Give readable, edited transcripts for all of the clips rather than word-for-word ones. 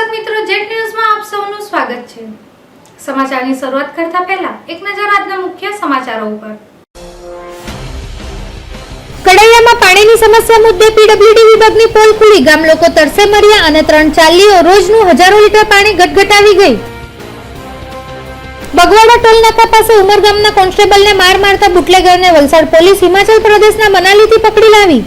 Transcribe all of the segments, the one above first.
દર્શક મિત્રો, જેટ ન્યૂઝમાં આપ સૌનું સ્વાગત છે। સમાચારની શરૂઆત કરતા પહેલા એક નજર આજના મુખ્ય સમાચારો ઉપર। કડૈયામાં પાણીની સમસ્યા મુદ્દે પીડબ્લ્યુડી વિભાગની પોલ ખુલી, ગામ લોકો તરસે મર્યા અને 3 ચાલીઓ રોજનું હજારો લીટર પાણી ગટગટાવી ગઈ। બગવાડા ટોલ નાકા પાસે ઉમરગામના કોન્સ્ટેબલને માર મારતા બુટલેગરને વલસાડ પોલીસ હિમાચલ પ્રદેશના મનાલીથી પકડી લાવી।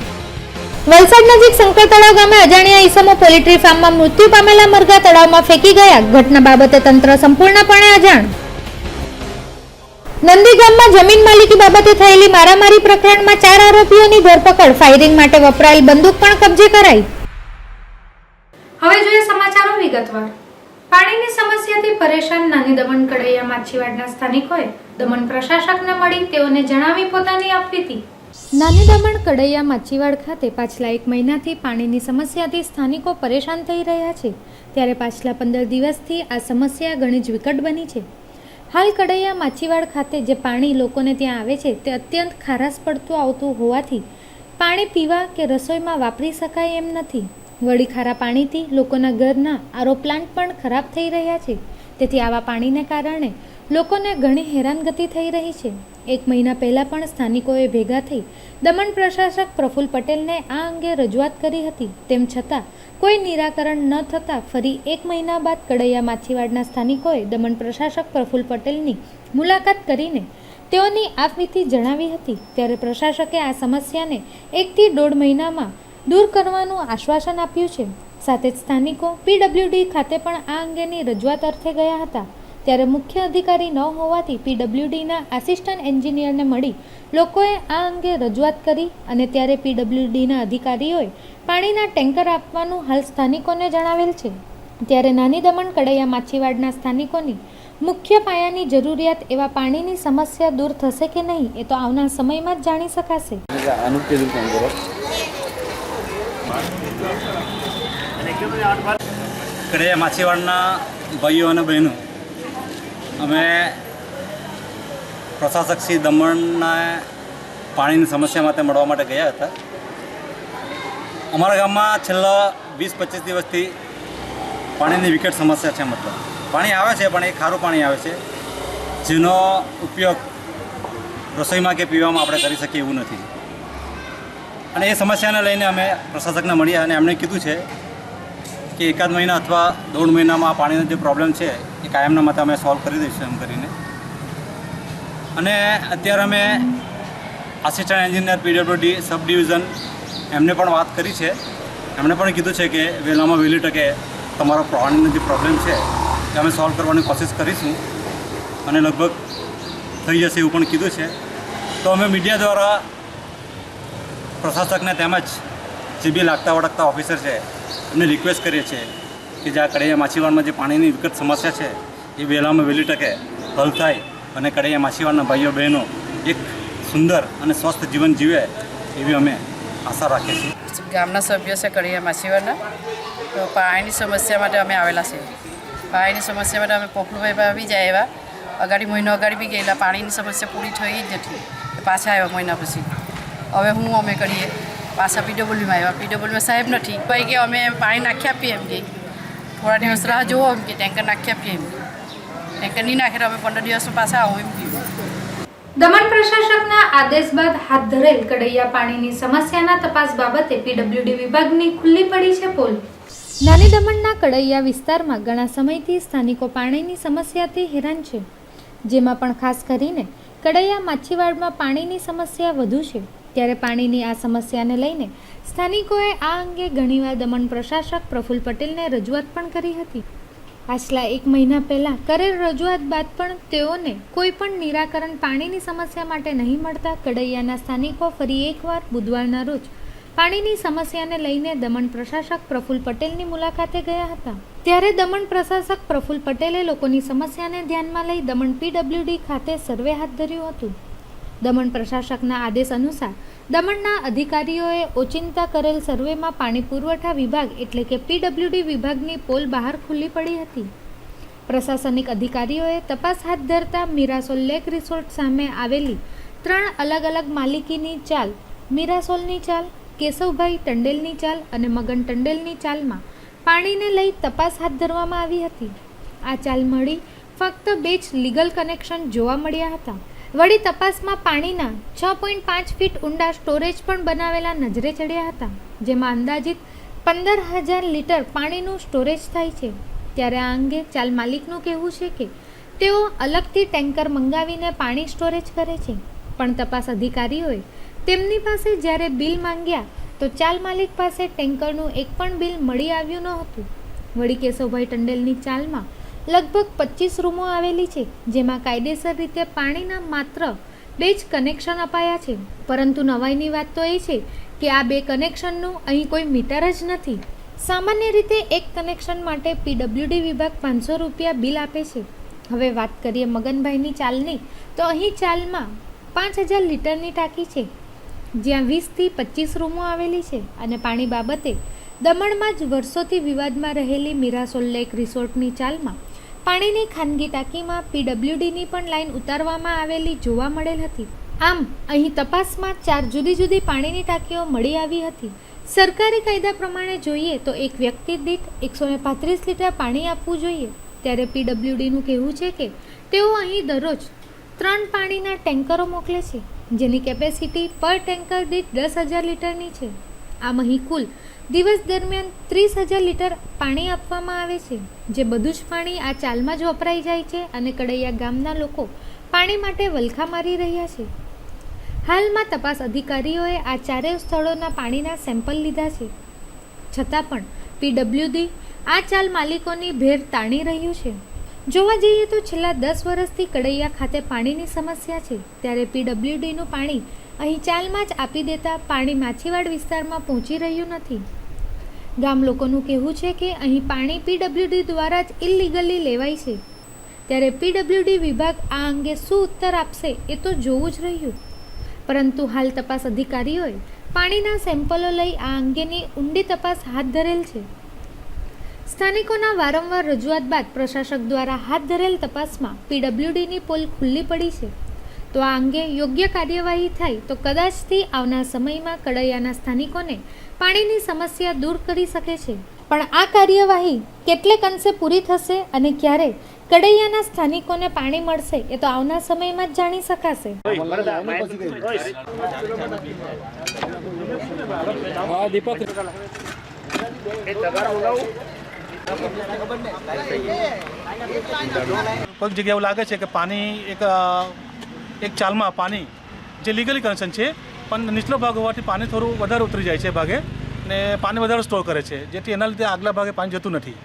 વલસાડ નજીક શંકર તળાવ ગામે અજાણ્યા ઈસમો પોલ્ટ્રી ફાર્મમાં મૃત્યુ પામેલા મરઘા તળાવમાં ફેંકી ગયા। ઘટના બાબતે તંત્ર સંપૂર્ણપણે અજાણ। નંદીગામમાં જમીન માલિકી બાબતે થયેલી મારામારી પ્રકરણમાં 4 આરોપીઓની ધરપકડ, ફાયરિંગ માટે વપરાયેલ બંદૂક પણ કબજે કરાઈ। હવે જોઈએ સમાચારો વિગતવાર। પાણીની સમસ્યાથી પરેશાન નાની દમણ કડૈયા માછીવાડના સ્થાનિકોએ દમણ પ્રશાસકને મળી તેઓને જણાવી પોતાની આપવીતી। નાની દમણ કડૈયા માછીવાડ ખાતે પાછલા 1 મહિનાથી પાણીની સમસ્યાથી સ્થાનિકો પરેશાન થઈ રહ્યા છે, ત્યારે પાછલા 15 દિવસથી આ સમસ્યા ઘણી જ વિકટ બની છે। હાલ કડૈયા માછીવાડ ખાતે જે પાણી લોકોને ત્યાં આવે છે તે અત્યંત ખારાશ પડતું આવતું હોવાથી પાણી પીવા કે રસોઈમાં વાપરી શકાય એમ નથી। વળી ખારા પાણીથી લોકોના ઘરના આરો પ્લાન્ટ પણ ખરાબ થઈ રહ્યા છે, તેથી આવા પાણીને કારણે લોકોને ઘણી હેરાનગતિ થઈ રહી છે। 1 મહિના પહેલાં પણ સ્થાનિકોએ ભેગા થઈ દમણ પ્રશાસક પ્રફુલ પટેલને આ અંગે રજૂઆત કરી હતી, તેમ છતાં કોઈ નિરાકરણ ન થતાં ફરી 1 મહિના બાદ કડૈયા માછીવાડના સ્થાનિકોએ દમણ પ્રશાસક પ્રફુલ પટેલની મુલાકાત કરીને તેઓની આપવીતી જણાવી હતી। ત્યારે પ્રશાસકે આ સમસ્યાને 1 થી 1.5 મહિનામાં દૂર કરવાનું આશ્વાસન આપ્યું છે। સાથે જ સ્થાનિકો પીડબ્લ્યુડી ખાતે પણ આ અંગેની રજૂઆત અર્થે ગયા હતા, ત્યારે મુખ્ય અધિકારી ન હોવાથી પીડબ્લ્યુડીના આસિસ્ટન્ટ એન્જિનિયરને મળી લોકોએ આ અંગે રજૂઆત કરી અને ત્યારે પીડબ્લ્યુડીના અધિકારીઓએ પાણીના ટેન્કર આપવાનું હાલ સ્થાનિકોને જણાવેલ છે। ત્યારે નાની દમણ કડૈયા માછીવાડના સ્થાનિકોની મુખ્ય પાયાની જરૂરિયાત એવા પાણીની સમસ્યા દૂર થશે કે નહીં એ તો આવનાર સમયમાં જ જાણી શકાશે। કડૈયા માછીવાડના ભાઈઓ અને બહેનો, અમે પ્રશાસક શ્રી દમણના પાણીની સમસ્યા માટે મળવા માટે ગયા હતા। અમારા ગામમાં છેલ્લા 20-25 દિવસથી પાણીની વિકટ સમસ્યા છે। મતલબ પાણી આવે છે પણ એ ખારું પાણી આવે છે, જેનો ઉપયોગ રસોઈમાં કે પીવામાં આપણે કરી શકીએ એવું નથી। અને એ સમસ્યાને લઈને અમે પ્રશાસકને મળ્યા અને એમણે કીધું છે કે 1 મહિના અથવા 1.5 મહિનામાં આ પાણીનો જે પ્રોબ્લેમ છે એ કાયમના માટે અમે સોલ્વ કરી દઈશું એમ કરીને। અને અત્યારે અમે આસિસ્ટન્ટ એન્જિનિયર પીડબ્લ્યુડી સબ ડિવિઝન એમને પણ વાત કરી છે। એમણે પણ કીધું છે કે વહેલામાં વહેલી તકે તમારો પાણીનો જે પ્રોબ્લેમ છે એ અમે સોલ્વ કરવાની કોશિશ કરીશું અને લગભગ થઈ જશે એવું પણ કીધું છે। તો અમે મીડિયા દ્વારા પ્રશાસકને તેમજ જે બી લાગતા વળગતા ઓફિસર છે એમને રિક્વેસ્ટ કરીએ છીએ કે જે આ કડૈયા માછીવાડમાં જે પાણીની વિકટ સમસ્યા છે એ વહેલામાં વહેલી તકે હલ થાય અને કડૈયા માછીવાડના ભાઈઓ બહેનો એક સુંદર અને સ્વસ્થ જીવન જીવે એવી અમે આશા રાખીએ છીએ। ગામના સભ્યો છે કડૈયા માછીવાડના, તો પાણીની સમસ્યા માટે અમે આવેલા છે। પાણીની સમસ્યા માટે અમે પોખલુભાઈ આવી જાય એવા મહિનો અગાડી બી ગયેલા, પાણીની સમસ્યા પૂરી થઈ જ નથી, પાછા આવ્યા મહિના પછી। હવે અમે કરીએ, પાછા પીડબ્લ્યુમાં આવ્યા, પીડબ્લ્યુમાં સાહેબ નથી, ભાઈ કે અમે પાણી નાખી આપીએ એમ કે થોડા દિવસ રાહ જોવો એમ કે ટેન્કર નાખી આપીએ એમ કે ટેન્કર નહીં નાખે તો અમે 15 દિવસમાં પાછા આવો એમ કીધું। દમણ પ્રશાસકના આદેશ બાદ હાથ ધરેલ કડૈયા પાણીની સમસ્યાના તપાસ બાબતે પીડબ્લ્યુડી વિભાગની ખુલ્લી પડી છે પોલ। નાની દમણના કડૈયા વિસ્તારમાં ઘણા સમયથી સ્થાનિકો પાણીની સમસ્યાથી હેરાન છે, જેમાં પણ ખાસ કરીને કડૈયા માછીવાડમાં પાણીની સમસ્યા વધુ છે। ત્યારે પાણીની આ સમસ્યાને લઈને સ્થાનિકોએ આ અંગે ઘણીવાર દમણ પ્રશાસક પ્રફુલ પટેલને રજૂઆત પણ કરી હતી। પાછલા 1 મહિના પહેલાં કરેલ રજૂઆત બાદ પણ તેઓને કોઈ પણ નિરાકરણ પાણીની સમસ્યા માટે નહીં મળતા કડૈયાના સ્થાનિકો ફરી એકવાર બુધવારના રોજ પાણીની સમસ્યાને લઈને દમણ પ્રશાસક પ્રફુલ પટેલની મુલાકાતે ગયા હતા। ત્યારે દમણ પ્રશાસક પ્રફુલ પટેલે લોકોની સમસ્યાને ધ્યાનમાં લઈ દમણ પીડબ્લ્યુડી ખાતે સર્વે હાથ ધર્યું હતું। દમણ પ્રશાસકના આદેશ અનુસાર દમણના અધિકારીઓએ ઓચિંતા કરેલ સર્વેમાં પાણી પુરવઠા વિભાગ એટલે કે પીડબ્લ્યુડી વિભાગની પોલ બહાર ખુલ્લી પડી હતી। પ્રશાસનિક અધિકારીઓએ તપાસ હાથ ધરતા મીરાસોલ લેક રિસોર્ટ સામે આવેલી 3 અલગ અલગ માલિકીની ચાલ, મીરાસોલની ચાલ, કેશવભાઈ ટંડેલની ચાલ અને મગન ટંડેલની ચાલમાં પાણીને લઈ તપાસ હાથ ધરવામાં આવી હતી. આ ચાલ મળી ફક્ત 2 જ લીગલ કનેક્શન જોવા મળ્યા હતા. વળી તપાસમાં પાણીના 6.5 ફીટ ઊંડા સ્ટોરેજ પણ બનાવેલા નજરે ચડ્યા હતા, જેમાં અંદાજિત 15,000 લીટર પાણીનું સ્ટોરેજ થાય છે. ત્યારે આ અંગે ચાલ માલિકનું કહેવું છે કે તેઓ અલગથી ટેન્કર મંગાવીને પાણી સ્ટોરેજ કરે છે, પણ તપાસ અધિકારીઓએ તેમની પાસે જ્યારે બિલ માંગ્યા તો ચાલ માલિક પાસે ટેન્કરનું એક પણ બિલ મળી આવ્યું ન હતું. વળી કેશવભાઈ ટંડેલની ચાલમાં લગભગ 25 રૂમો આવેલી છે, જેમાં કાયદેસર રીતે પાણીના માત્ર 2 જ કનેક્શન અપાયા છે. પરંતુ નવાઈની વાત તો એ છે કે આ 2 કનેક્શનનું અહીં કોઈ મીટર જ નથી. સામાન્ય રીતે એક કનેક્શન માટે PWD વિભાગ 500 રૂપિયા બિલ આપે છે. હવે વાત કરીએ મગનભાઈની ચાલની, તો અહીં ચાલમાં 5,000 લીટરની ટાંકી છે, જ્યાં 20 થી 25 રૂમો આવેલી છે. અને પાણી બાબતે દમણમાં જ વર્ષોથી વિવાદમાં રહેલી મીરાસોલ લેક રિસોર્ટની ચાલમાં પાણીની ખાનગી ટાંકીમાં PWDની પણ લાઈન ઉતારવામાં આવેલી જોવા મળેલ હતી. આમ અહીં તપાસમાં 4 જુદી જુદી પાણીની ટાંકીઓ મળી આવી હતી. સરકારી કાયદા પ્રમાણે જોઈએ તો એક વ્યક્તિ દીઠ 135 લીટર પાણી આપવું જોઈએ. ત્યારે PWDનું કહેવું છે કે તેઓ અહીં દરરોજ 3 પાણીના ટેન્કરો મોકલે છે, જેની કેપેસિટી પર ટેન્કર દીઠ 10,000 લીટરની છે. આમ અહીં કુલ દિવસ દરમિયાન 30,000 લીટર પાણી આપવામાં આવે છે, જે બધું જ પાણી આ ચાલમાં જ વપરાઈ જાય છે. અને કડૈયા ગામના લોકો પાણી માટે વલખા મારી રહ્યા છે. હાલમાં તપાસ અધિકારીઓએ આ 4 સ્થળોના પાણીના સેમ્પલ લીધા છે, છતાં પણ PWD આ ચાલ માલિકોની ભેર તાણી રહ્યું છે. જોવા જઈએ તો છેલ્લા 10 વર્ષથી કડૈયા ખાતે પાણીની સમસ્યા છે. ત્યારે PWDનું પાણી અહીં ચાલમાં જ આપી દેતા પાણી માછીવાડ વિસ્તારમાં પહોંચી રહ્યું નથી. ગામ લોકોનું કહેવું છે કે અહીં પાણી PWD દ્વારા જ ઇલીગલી લેવાય છે. ત્યારે PWD વિભાગ આ અંગે શું ઉત્તર આપશે એ તો જોવું જ રહ્યું. પરંતુ હાલ તપાસ અધિકારીઓએ પાણીના સેમ્પલો લઈ આ અંગેની ઊંડી તપાસ હાથ ધરેલ છે. સ્થાનિકોના વારંવાર રજૂઆત બાદ પ્રશાસક દ્વારા હાથ ધરેલ તપાસમાં PWDની પોલ ખુલ્લી પડી છે. તો આ અંગે યોગ્ય કાર્યવાહી થાય તો કદાચથી આવનાર સમયમાં કડૈયાના સ્થાનિકોને પાણીની સમસ્યા દૂર કરી શકે છે. પણ આ કાર્યવાહી કેટલેક અંશે પૂરી થશે અને ક્યારે કડૈયાના સ્થાનિકોને પાણી મળશે એ તો આવનાર સમયમાં જ જાણી શકાશે. કોઈક જગ્યાએ એવું લાગે છે કે પાણી એક ચાલમાં પાણી જે લીગલી કનેક્શન છે પણ નીચલો ભાગ હોવાથી પાણી થોડું વધારે ઉતરી જાય છે ભાગે ને પાણી વધારે સ્ટોર કરે છે, જેથી એના લીધે આગલા ભાગે પાણી જતું નથી.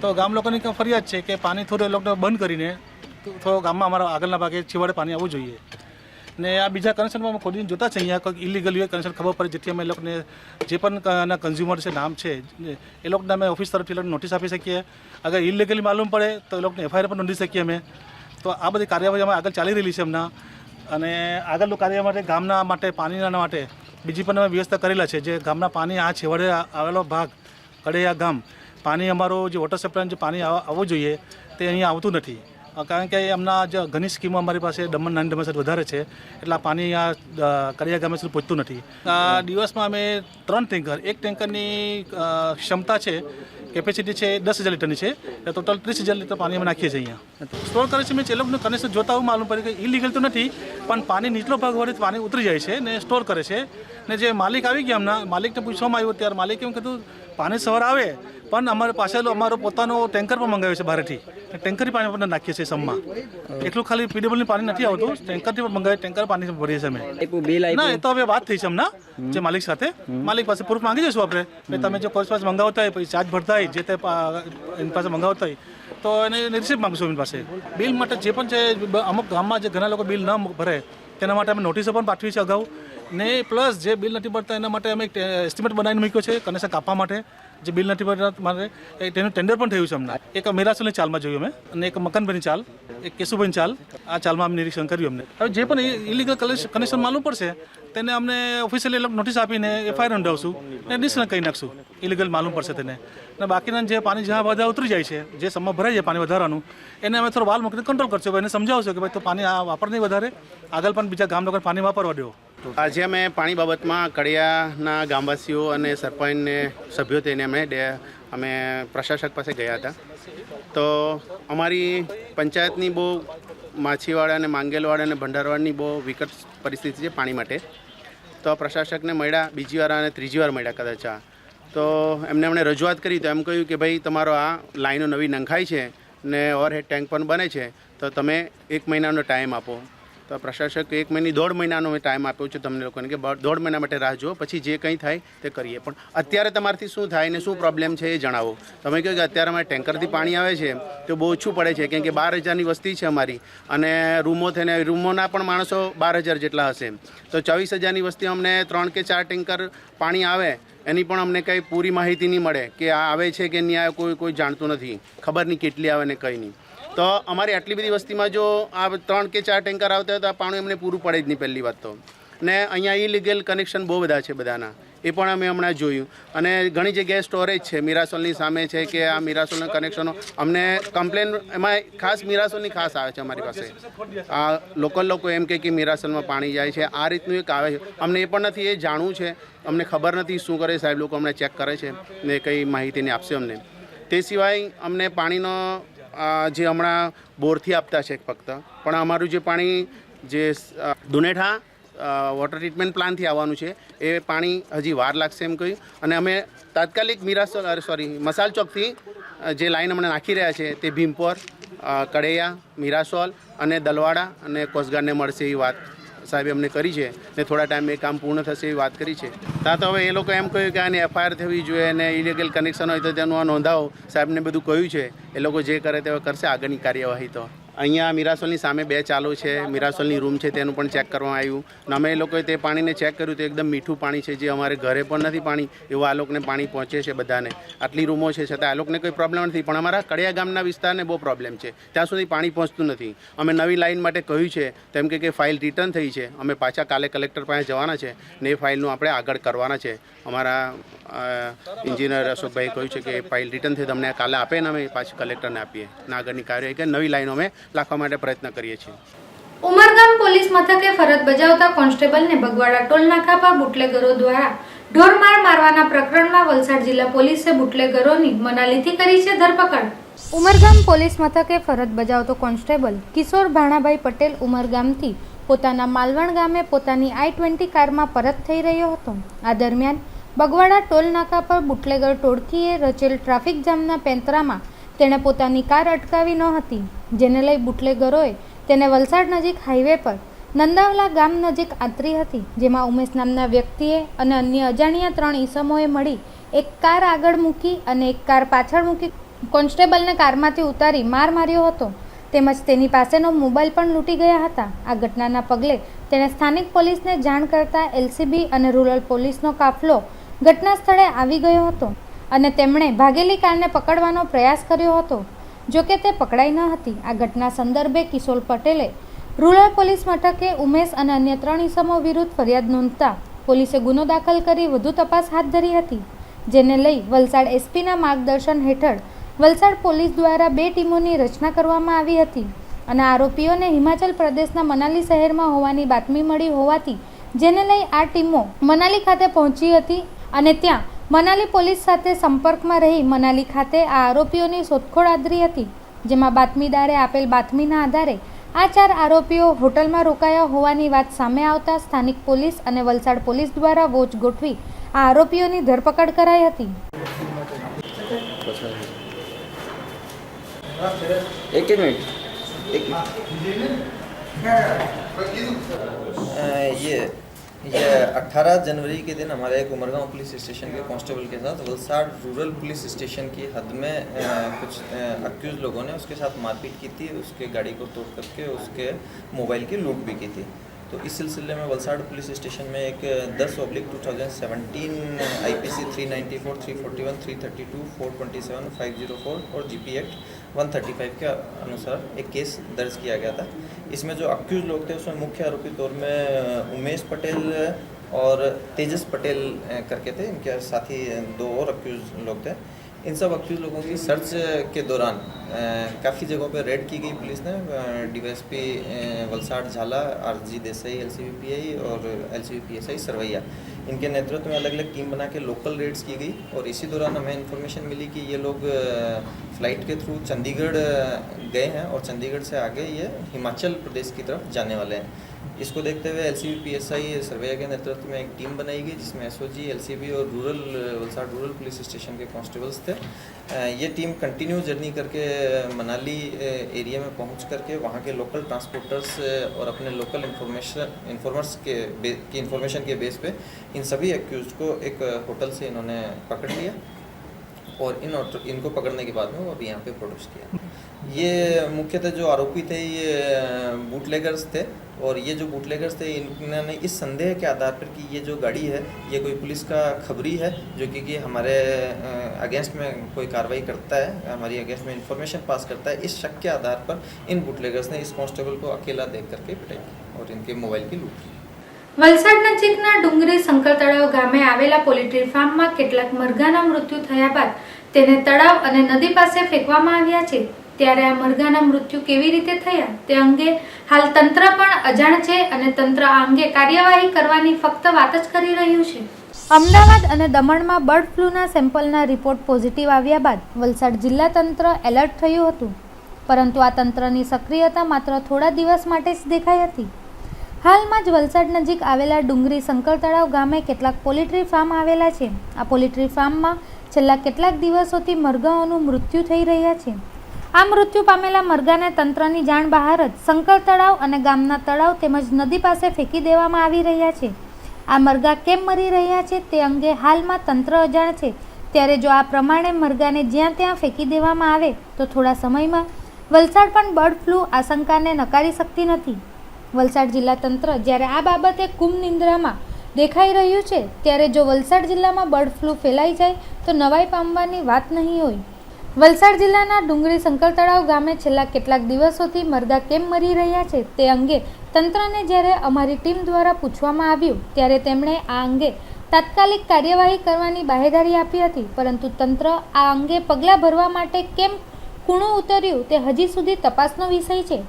તો ગામ લોકોની ફરિયાદ છે કે પાણી થોડું એ લોકોને બંધ કરીને થોડો ગામમાં અમારા આગળના ભાગે છેવાડે પાણી આવવું જોઈએ. ને આ બીજા કનેક્શનમાં અમે ખોદીને જોતા છે અહીંયા કોઈ ઇલીગલ હોય કનેક્શન ખબર પડે, જેથી અમે એ લોકોને જે પણ કન્ઝ્યુમર છે નામ છે એ લોકોને અમે ઓફિસ તરફથી લોકોને નોટિસ આપી શકીએ. અગર ઇલીગલી માલુમ પડે તો એ લોકોને FIR પણ નોંધી શકીએ અમે. તો આ બધી કાર્યવાહી અમે આગળ ચાલી રહેલી છે હમણાં. અને આગળનું કાર્ય માટે ગામના માટે પાણીના માટે બીજી પણ અમે વ્યવસ્થા કરેલા છે. જે ગામના પાણી આ છેવાડે આવેલો ભાગ કડૈયા ગામ પાણી અમારું જે વોટર સપ્લાયનું જે પાણી આવવું જોઈએ તે અહીંયા આવતું નથી. કારણ કે હમણાં જે ઘણી સ્કીમો અમારી પાસે દમણ નાની દમણ વધારે છે, એટલે આ પાણી આ કડૈયા ગામે સુધી પહોંચતું નથી. આ દિવસમાં અમે 3 ટેન્કર, એક ટેન્કરની ક્ષમતા છે કેપેસિટી છે 10,000 લીટરની છે, એટલે ટોટલ 30,000 લીટર પાણી અમે નાખીએ છીએ અહીંયા. સ્ટોર કરે છે મીન્સ એ લોકોનું કનેક્શન જોતા હું માલુમ પડે કે ઇલીગલ તો નથી, પણ પાણી નીચલો ભાગ વડે પાણી ઉતરી જાય છે ને સ્ટોર કરે છે. ને જે માલિક આવી ગયા હમણાં માલિકને પૂછવામાં આવ્યું ત્યારે માલિકે એમ કીધું પાણી સવાર આવે પણ અમારે પાછળ અમારો પોતાનો ટેન્કર પણ મંગાવ્યો છે બહારથી, ટેન્કરથી પાણી પણ નાખીએ છીએ સમમાં. એટલું ખાલી PWDનું પાણી નથી આવતું, ટેન્કરથી પણ મંગાવીએ, ટેન્કર પાણી ભરીએ છીએ અમે. ના, એ તો હવે વાત થઈ છે હમણાં જે માલિક સાથે. માલિક પાસે પ્રૂફ માંગી જઈશું આપણે, તમે જો કોઈ પાસે મંગાવતા હોય પછી ચાર્જ ભરતા હોય જે તે એની પાસે મંગાવતા હોય તો એને રિસીપ્ટ માંગશું એની પાસે. બિલ માટે જે પણ છે અમુક ગામમાં જે ઘણા લોકો બિલ ન ભરે તેના માટે અમે નોટિસો પણ પાઠવી છે અગાઉ. ને પ્લસ જે બિલ નથી ભરતા એના માટે અમે એસ્ટિમેટ બનાવીને મૂક્યો છે કનેક્શન કાપવા માટે. જે બિલ નથી ભરતા માટે તેનું ટેન્ડર પણ થયું છે હમણાં. એક મીરાસોલની ચાલમાં જોયું અમે, અને એક મકનભાઈની ચાલ, એક કેશુભાઈની ચાલ. આ ચાલમાં અમે નિરીક્ષણ કર્યું અમને. હવે જે પણ ઇલીગલ કનેક્શન માલુમ પડશે તેને અમને ઓફિશિયલી નોટિસ આપીને FIR નોંધાવશું ને ડિસન કરી નાખશું ઇલીગલ માલુમ પડશે તેને. અને બાકીના જે પાણી જ્યાં વધારે ઉતરી જાય છે, જે સમમાં ભરાય છે પાણી વધારાનું, એને અમે થોડો વાલ મૂકીને કંટ્રોલ કરશું. એને સમજાવશું કે ભાઈ તો પાણી આ વાપર નહીં વધારે, આગળ પણ બીજા ગામ લોકોને પાણી વાપરવા દો. આજે અમે પાણી બાબતમાં કડિયાના ગામવાસીઓ અને સરપંચને સભ્યો થઈને અમે અમે પ્રશાસક પાસે ગયા હતા. તો અમારી પંચાયતની બહુ માછીવાડા અને માંગેલવાડા અને ભંડારવાડની બહુ વિકટ પરિસ્થિતિ છે પાણી માટે. તો પ્રશાસકને મળ્યા, બીજી વાર અને ત્રીજી વાર મળ્યા કદાચ. તો એમણે રજૂઆત કરી તો એમ કહ્યું કે ભાઈ તમારો આ લાઈનો નવી નંખાઈ છે ને ઓવરહેડ ટેન્ક પણ બને છે, તો તમે 1 મહિનાનો ટાઈમ આપો. તો પ્રશાસક 1 મહિના 1.5 મહિનાનો મેં ટાઈમ આપ્યો છે તમને લોકોને કે 1.5 મહિના માટે રાહ જુઓ, પછી જે કંઈ થાય તે કરીએ. પણ અત્યારે તમારાથી શું થાય ને શું પ્રોબ્લેમ છે એ જણાવો. તમે કહો કે અત્યારે અમારે ટેન્કરથી પાણી આવે છે તો બહુ ઓછું પડે છે, કેમ કે 12,000ની વસ્તી છે અમારી અને રૂમો થઈને રૂમોના પણ માણસો 12,000 જેટલા હશે. તો 24,000ની વસ્તી અમને 3 કે 4 ટેન્કર પાણી આવે એની પણ અમને કંઈ પૂરી માહિતી નહીં મળે કે આ આવે છે કે નહીં આવે, કોઈ જાણતું નથી, ખબર નહીં કેટલી આવે ને કંઈ નહીં. તો અમારી આટલી બધી વસ્તીમાં જો આ 3 કે 4 ટેન્કર આવતા હોય તો આ પાણી અમને પૂરું પડે જ નહીં પહેલી વાત તો. ને અહીંયા ઇલીગલ કનેક્શન બહુ બધા છે બધાના, એ પણ અમે હમણાં જોયું. અને ઘણી જગ્યાએ સ્ટોરેજ છે, મીરાસોલની સામે છે કે આ મીરાસોલના કનેક્શનો અમને કમ્પ્લેન એમાં ખાસ મીરાસોલની ખાસ આવે છે અમારી પાસે. આ લોકલ લોકો એમ કે મીરાસોલમાં પાણી જાય છે, આ રીતનું એક આવે છે. અમને એ પણ નથી, એ જાણવું છે, અમને ખબર નથી શું કરે સાહેબ લોકો, અમને ચેક કરે છે ને કંઈ માહિતી નહીં આપશે અમને. તે સિવાય અમને પાણીનો જે હમણાં બોરથી આપતા છે ફક્ત, પણ અમારું જે પાણી જે દુનેઠા વોટર ટ્રીટમેન્ટ પ્લાન્ટથી આવવાનું છે એ પાણી હજી વાર લાગશે એમ કહ્યું. અને અમે તાત્કાલિક મસાલ ચોકથી જે લાઈન હમણાં નાખી રહ્યા છે તે ભીમપોર, કડૈયા, મીરાસોલ અને દલવાડા અને કોસ્ટગાર્ડને મળશે એવી વાત સાહેબે અમને કરી છે ને થોડા ટાઈમ એ કામ પૂર્ણ થશે એવી વાત કરી છે. ત્યાં તો હવે એ લોકો એમ કહ્યું કે આની FIR થવી જોઈએ અને ઇલીગલ કનેક્શન હોય તો તેનું આ નોંધાવો. સાહેબને બધું કહ્યું છે, એ લોકો જે કરે તે કરશે આગળની કાર્યવાહી. તો અહીંયા મીરાસોલની સામે 2 ચાલુ છે, મીરાસોલની રૂમ છે તેનું પણ ચેક કરવામાં આવ્યું અને અમે એ લોકોએ તે પાણીને ચેક કર્યું તો એકદમ મીઠું પાણી છે, જે અમારે ઘરે પણ નથી પાણી એવું આ લોકોને પાણી પહોંચે છે બધાને. આટલી રૂમો છે છતાં આ લોકોને કોઈ પ્રોબ્લેમ નથી, પણ અમારા કડિયા ગામના વિસ્તારને બહુ પ્રોબ્લેમ છે, ત્યાં સુધી પાણી પહોંચતું નથી. અમે નવી લાઈન માટે કહ્યું છે તેમ કે ફાઇલ રિટર્ન થઈ છે, અમે પાછા કાલે કલેક્ટર પાસે જવાના છે ને એ ફાઇલનું આપણે આગળ કરવાના છે. અમારા એન્જિનિયર અશોકભાઈએ કહ્યું છે કે ફાઇલ રિટર્ન થઈ તમને કાલે આપે ને અમે પાછી કલેક્ટરને આપીએ ને આગળની કાર્યવાહી કે નવી લાઈનો અમે લાખવા માટે પ્રયત્ન કરીએ છીએ. ઉમરગામ પોલીસ મથકે ફરજ બજાવતા કોન્સ્ટેબલને બગવાડા ટોલ નાકા પર બુટલેગરો દ્વારા ઢોરમાર મારવાના પ્રકરણમાં વલસાડ જિલ્લા પોલીસે બુટલેગરોની મનાલીથી કરી છે ધરપકડ. ઉમરગામ પોલીસ મથકે ફરજ બજાવતો કોન્સ્ટેબલ કિશોર ભાણાભાઈ પટેલ ઉમરગામથી પોતાના માલવણ ગામે પોતાની I-20 કારમાં પરત થઈ રહ્યો હતો. આ દરમિયાન બગવાડા ટોલ નાકા પર બુટલેગર ટોળકીએ રચેલ ટ્રાફિક જામના પેંતરામાં તેણે પોતાની કાર અટકાવી ન હતી, જેને લઈ બુટલેગરોએ તેને વલસાડ નજીક હાઈવે પર નંદાવલા ગામ નજીક આતરી હતી, જેમાં ઉમેશ નામના વ્યક્તિએ અને અન્ય અજાણ્યા 3 ઈસમોએ મળી એક કાર આગળ મૂકી અને એક કાર પાછળ મૂકી કોન્સ્ટેબલને કારમાંથી ઉતારી માર માર્યો હતો, તેમજ તેની પાસેનો મોબાઈલ પણ લૂંટી ગયા હતા. આ ઘટનાના પગલે તેણે સ્થાનિક પોલીસને જાણ કરતા LCB અને રૂરલ પોલીસનો કાફલો ઘટના સ્થળે આવી ગયો હતો અને તેમણે ભાગેલી કારને પકડવાનો પ્રયાસ કર્યો હતો, જોકે તે પકડાઈ ન હતી. આ ઘટના સંદર્ભે કિશોર પટેલે રૂરલ પોલીસ મથકે ઉમેશ અને અન્ય 3 ઈસમો વિરુદ્ધ ફરિયાદ નોંધતા પોલીસે ગુનો દાખલ કરી વધુ તપાસ હાથ ધરી હતી, જેને લઈ વલસાડ SPના માર્ગદર્શન હેઠળ વલસાડ પોલીસ દ્વારા 2 ટીમોની રચના કરવામાં આવી હતી અને આરોપીઓને હિમાચલ પ્રદેશના મનાલી શહેરમાં હોવાની બાતમી મળી હોવાથી જેને લઈ આ ટીમો મનાલી ખાતે પહોંચી હતી અને ત્યાં મનાલી પોલીસ સાથે સંપર્કમાં રહી મનાલી ખાતે આ આરોપીઓની શોધખોળ આદરી હતી, જેમાં બાતમીદારે આપેલ બાતમીના આધારે આ 4 આરોપીઓ હોટલમાં રોકાયા હોવાની વાત સામે આવતા સ્થાનિક પોલીસ અને વલસાડ પોલીસ દ્વારા વોચ ગોઠવી આ આરોપીઓની ધરપકડ કરાઈ હતી. एक मिनट ये 18 जनवरी के दिन हमारे एक उमरगांव पुलिस स्टेशन के कांस्टेबल के साथ वलसाड रूरल पुलिस स्टेशन की हद में कुछ अक्यूज लोगों ने उसके साथ मारपीट की थी, उसके गाड़ी को तोड़ करके उसके मोबाइल की लूट भी की थी. तो इस सिलसिले में वलसाड पुलिस स्टेशन में एक 10/2017 IPC 394, 341, 332, 427, 504 और GP एक्ट 135 के अनुसार एक केस दर्ज किया गया था. इसमें जो अक्यूज लोग थे उसमें मुख्य आरोपी तौर में उमेश पटेल और तेजस पटेल करके थे, इनके साथी 2 और अक्यूज लोग थे. इन सब अक्यूज लोगों की सर्च के दौरान काफ़ी जगहों पे रेड की गई पुलिस ने। डीवाईएसपी वलसाड़ झाला, आरजी देसाई एलसीबी पीआई और एलसीबी पीएसआई सरवैया, इनके नेतृत्व में अलग अलग टीम बना के लोकल रेड्स की गई। और इसी दौरान हमें इन्फॉर्मेशन मिली कि ये लोग फ़्लाइट के थ्रू चंडीगढ़ गए हैं और चंडीगढ़ से आगे ये हिमाचल प्रदेश की तरफ जाने वाले हैं। इसको देखते हुए एलसीबी पीएसआई सरवैया के नेतृत्व में एक टीम बनाई गई, जिसमें एसओजी, एलसीबी और वलसाड़ रूरल पुलिस स्टेशन के कांस्टेबल्स थे। ये टीम कंटिन्यू जर्नी करके मनाली एरिया में पहुंच करके वहाँ के लोकल ट्रांसपोर्टर्स और अपने लोकल इन्फॉर्मर्स के इन्फॉर्मेशन के बेस पे इन सभी एक्यूज को एक होटल से इन्होंने पकड़ लिया और इनको पकड़ने के बाद में वो अभी यहाँ पे प्रोड्यूस किया। ये मुख्यतः जो आरोपी थे ये बूटलेगर्स थे, और ये जो बूटलेगर्स थे इन्होंने इस संदेह के आधार पर कि ये जो गाड़ी है ये कोई पुलिस का खबरी है जो कि हमारे अगेंस्ट में कोई कार्रवाई करता है, हमारी अगेंस्ट में इंफॉर्मेशन पास करता है, इस शक के आधार पर इन बूटलेगर्स ने इस कांस्टेबल को अकेला देख करके पिटाई की और इनके मोबाइल की लूट की। વલસાડ નજીકના ડુંગરી શંકર તળાવ ગામે આવેલા પોલ્ટ્રી ફાર્મમાં કેટલાક મરઘાના મૃત્યુ થયા બાદ તેને તળાવ અને નદી પાસે ફેંકવામાં આવ્યા છે, ત્યારે આ મરઘાના મૃત્યુ કેવી રીતે થયા તે અંગે હાલ તંત્ર પણ અજાણ છે અને તંત્ર આ અંગે કાર્યવાહી કરવાની ફક્ત વાત જ કરી રહ્યું છે। અમદાવાદ અને દમણમાં બર્ડ ફ્લૂના સેમ્પલના રિપોર્ટ પોઝિટિવ આવ્યા બાદ વલસાડ જિલ્લા તંત્ર એલર્ટ થયું હતું, પરંતુ આ તંત્રની સક્રિયતા માત્ર થોડા દિવસ માટે જ દેખાઈ હતી। હાલમાં જ વલસાડ નજીક આવેલા ડુંગરી શંકર તળાવ ગામે કેટલાક પોલ્ટ્રી ફાર્મ આવેલા છે। આ પોલ્ટ્રી ફાર્મમાં છેલ્લા કેટલાક દિવસોથી મરઘાઓનું મૃત્યુ થઈ રહ્યા છે। આ મૃત્યુ પામેલા મરઘાને તંત્રની જાણ બહાર જ શંકર તળાવ અને ગામના તળાવ તેમજ નદી પાસે ફેંકી દેવામાં આવી રહ્યા છે। આ મરઘા કેમ મરી રહ્યા છે તે અંગે હાલમાં તંત્ર અજાણ છે, ત્યારે જો આ પ્રમાણે મરઘાને જ્યાં ત્યાં ફેંકી દેવામાં આવે તો થોડા સમયમાં વલસાડ પણ બર્ડ ફ્લૂ આશંકાને નકારી શકતી નથી। વલસાડ જિલ્લા તંત્ર જ્યારે આ બાબતે કુંભ નિંદ્રામાં દેખાઈ રહ્યું છે, ત્યારે જો વલસાડ જિલ્લામાં બર્ડ ફ્લૂ ફેલાઈ જાય તો નવાઈ પામવાની વાત નહીં હોય। વલસાડ જિલ્લાના ડુંગરી શંકર તળાવ ગામે છેલ્લા કેટલાક દિવસોથી મરઘા કેમ મરી રહ્યા છે તે અંગે તંત્રને જ્યારે અમારી ટીમ દ્વારા પૂછવામાં આવ્યું ત્યારે તેમણે આ અંગે તાત્કાલિક કાર્યવાહી કરવાની બાહેધરી આપી હતી, પરંતુ તંત્ર આ અંગે પગલાં ભરવા માટે કેમ કૂણું ઉતર્યું તે હજી સુધી તપાસનો વિષય છે।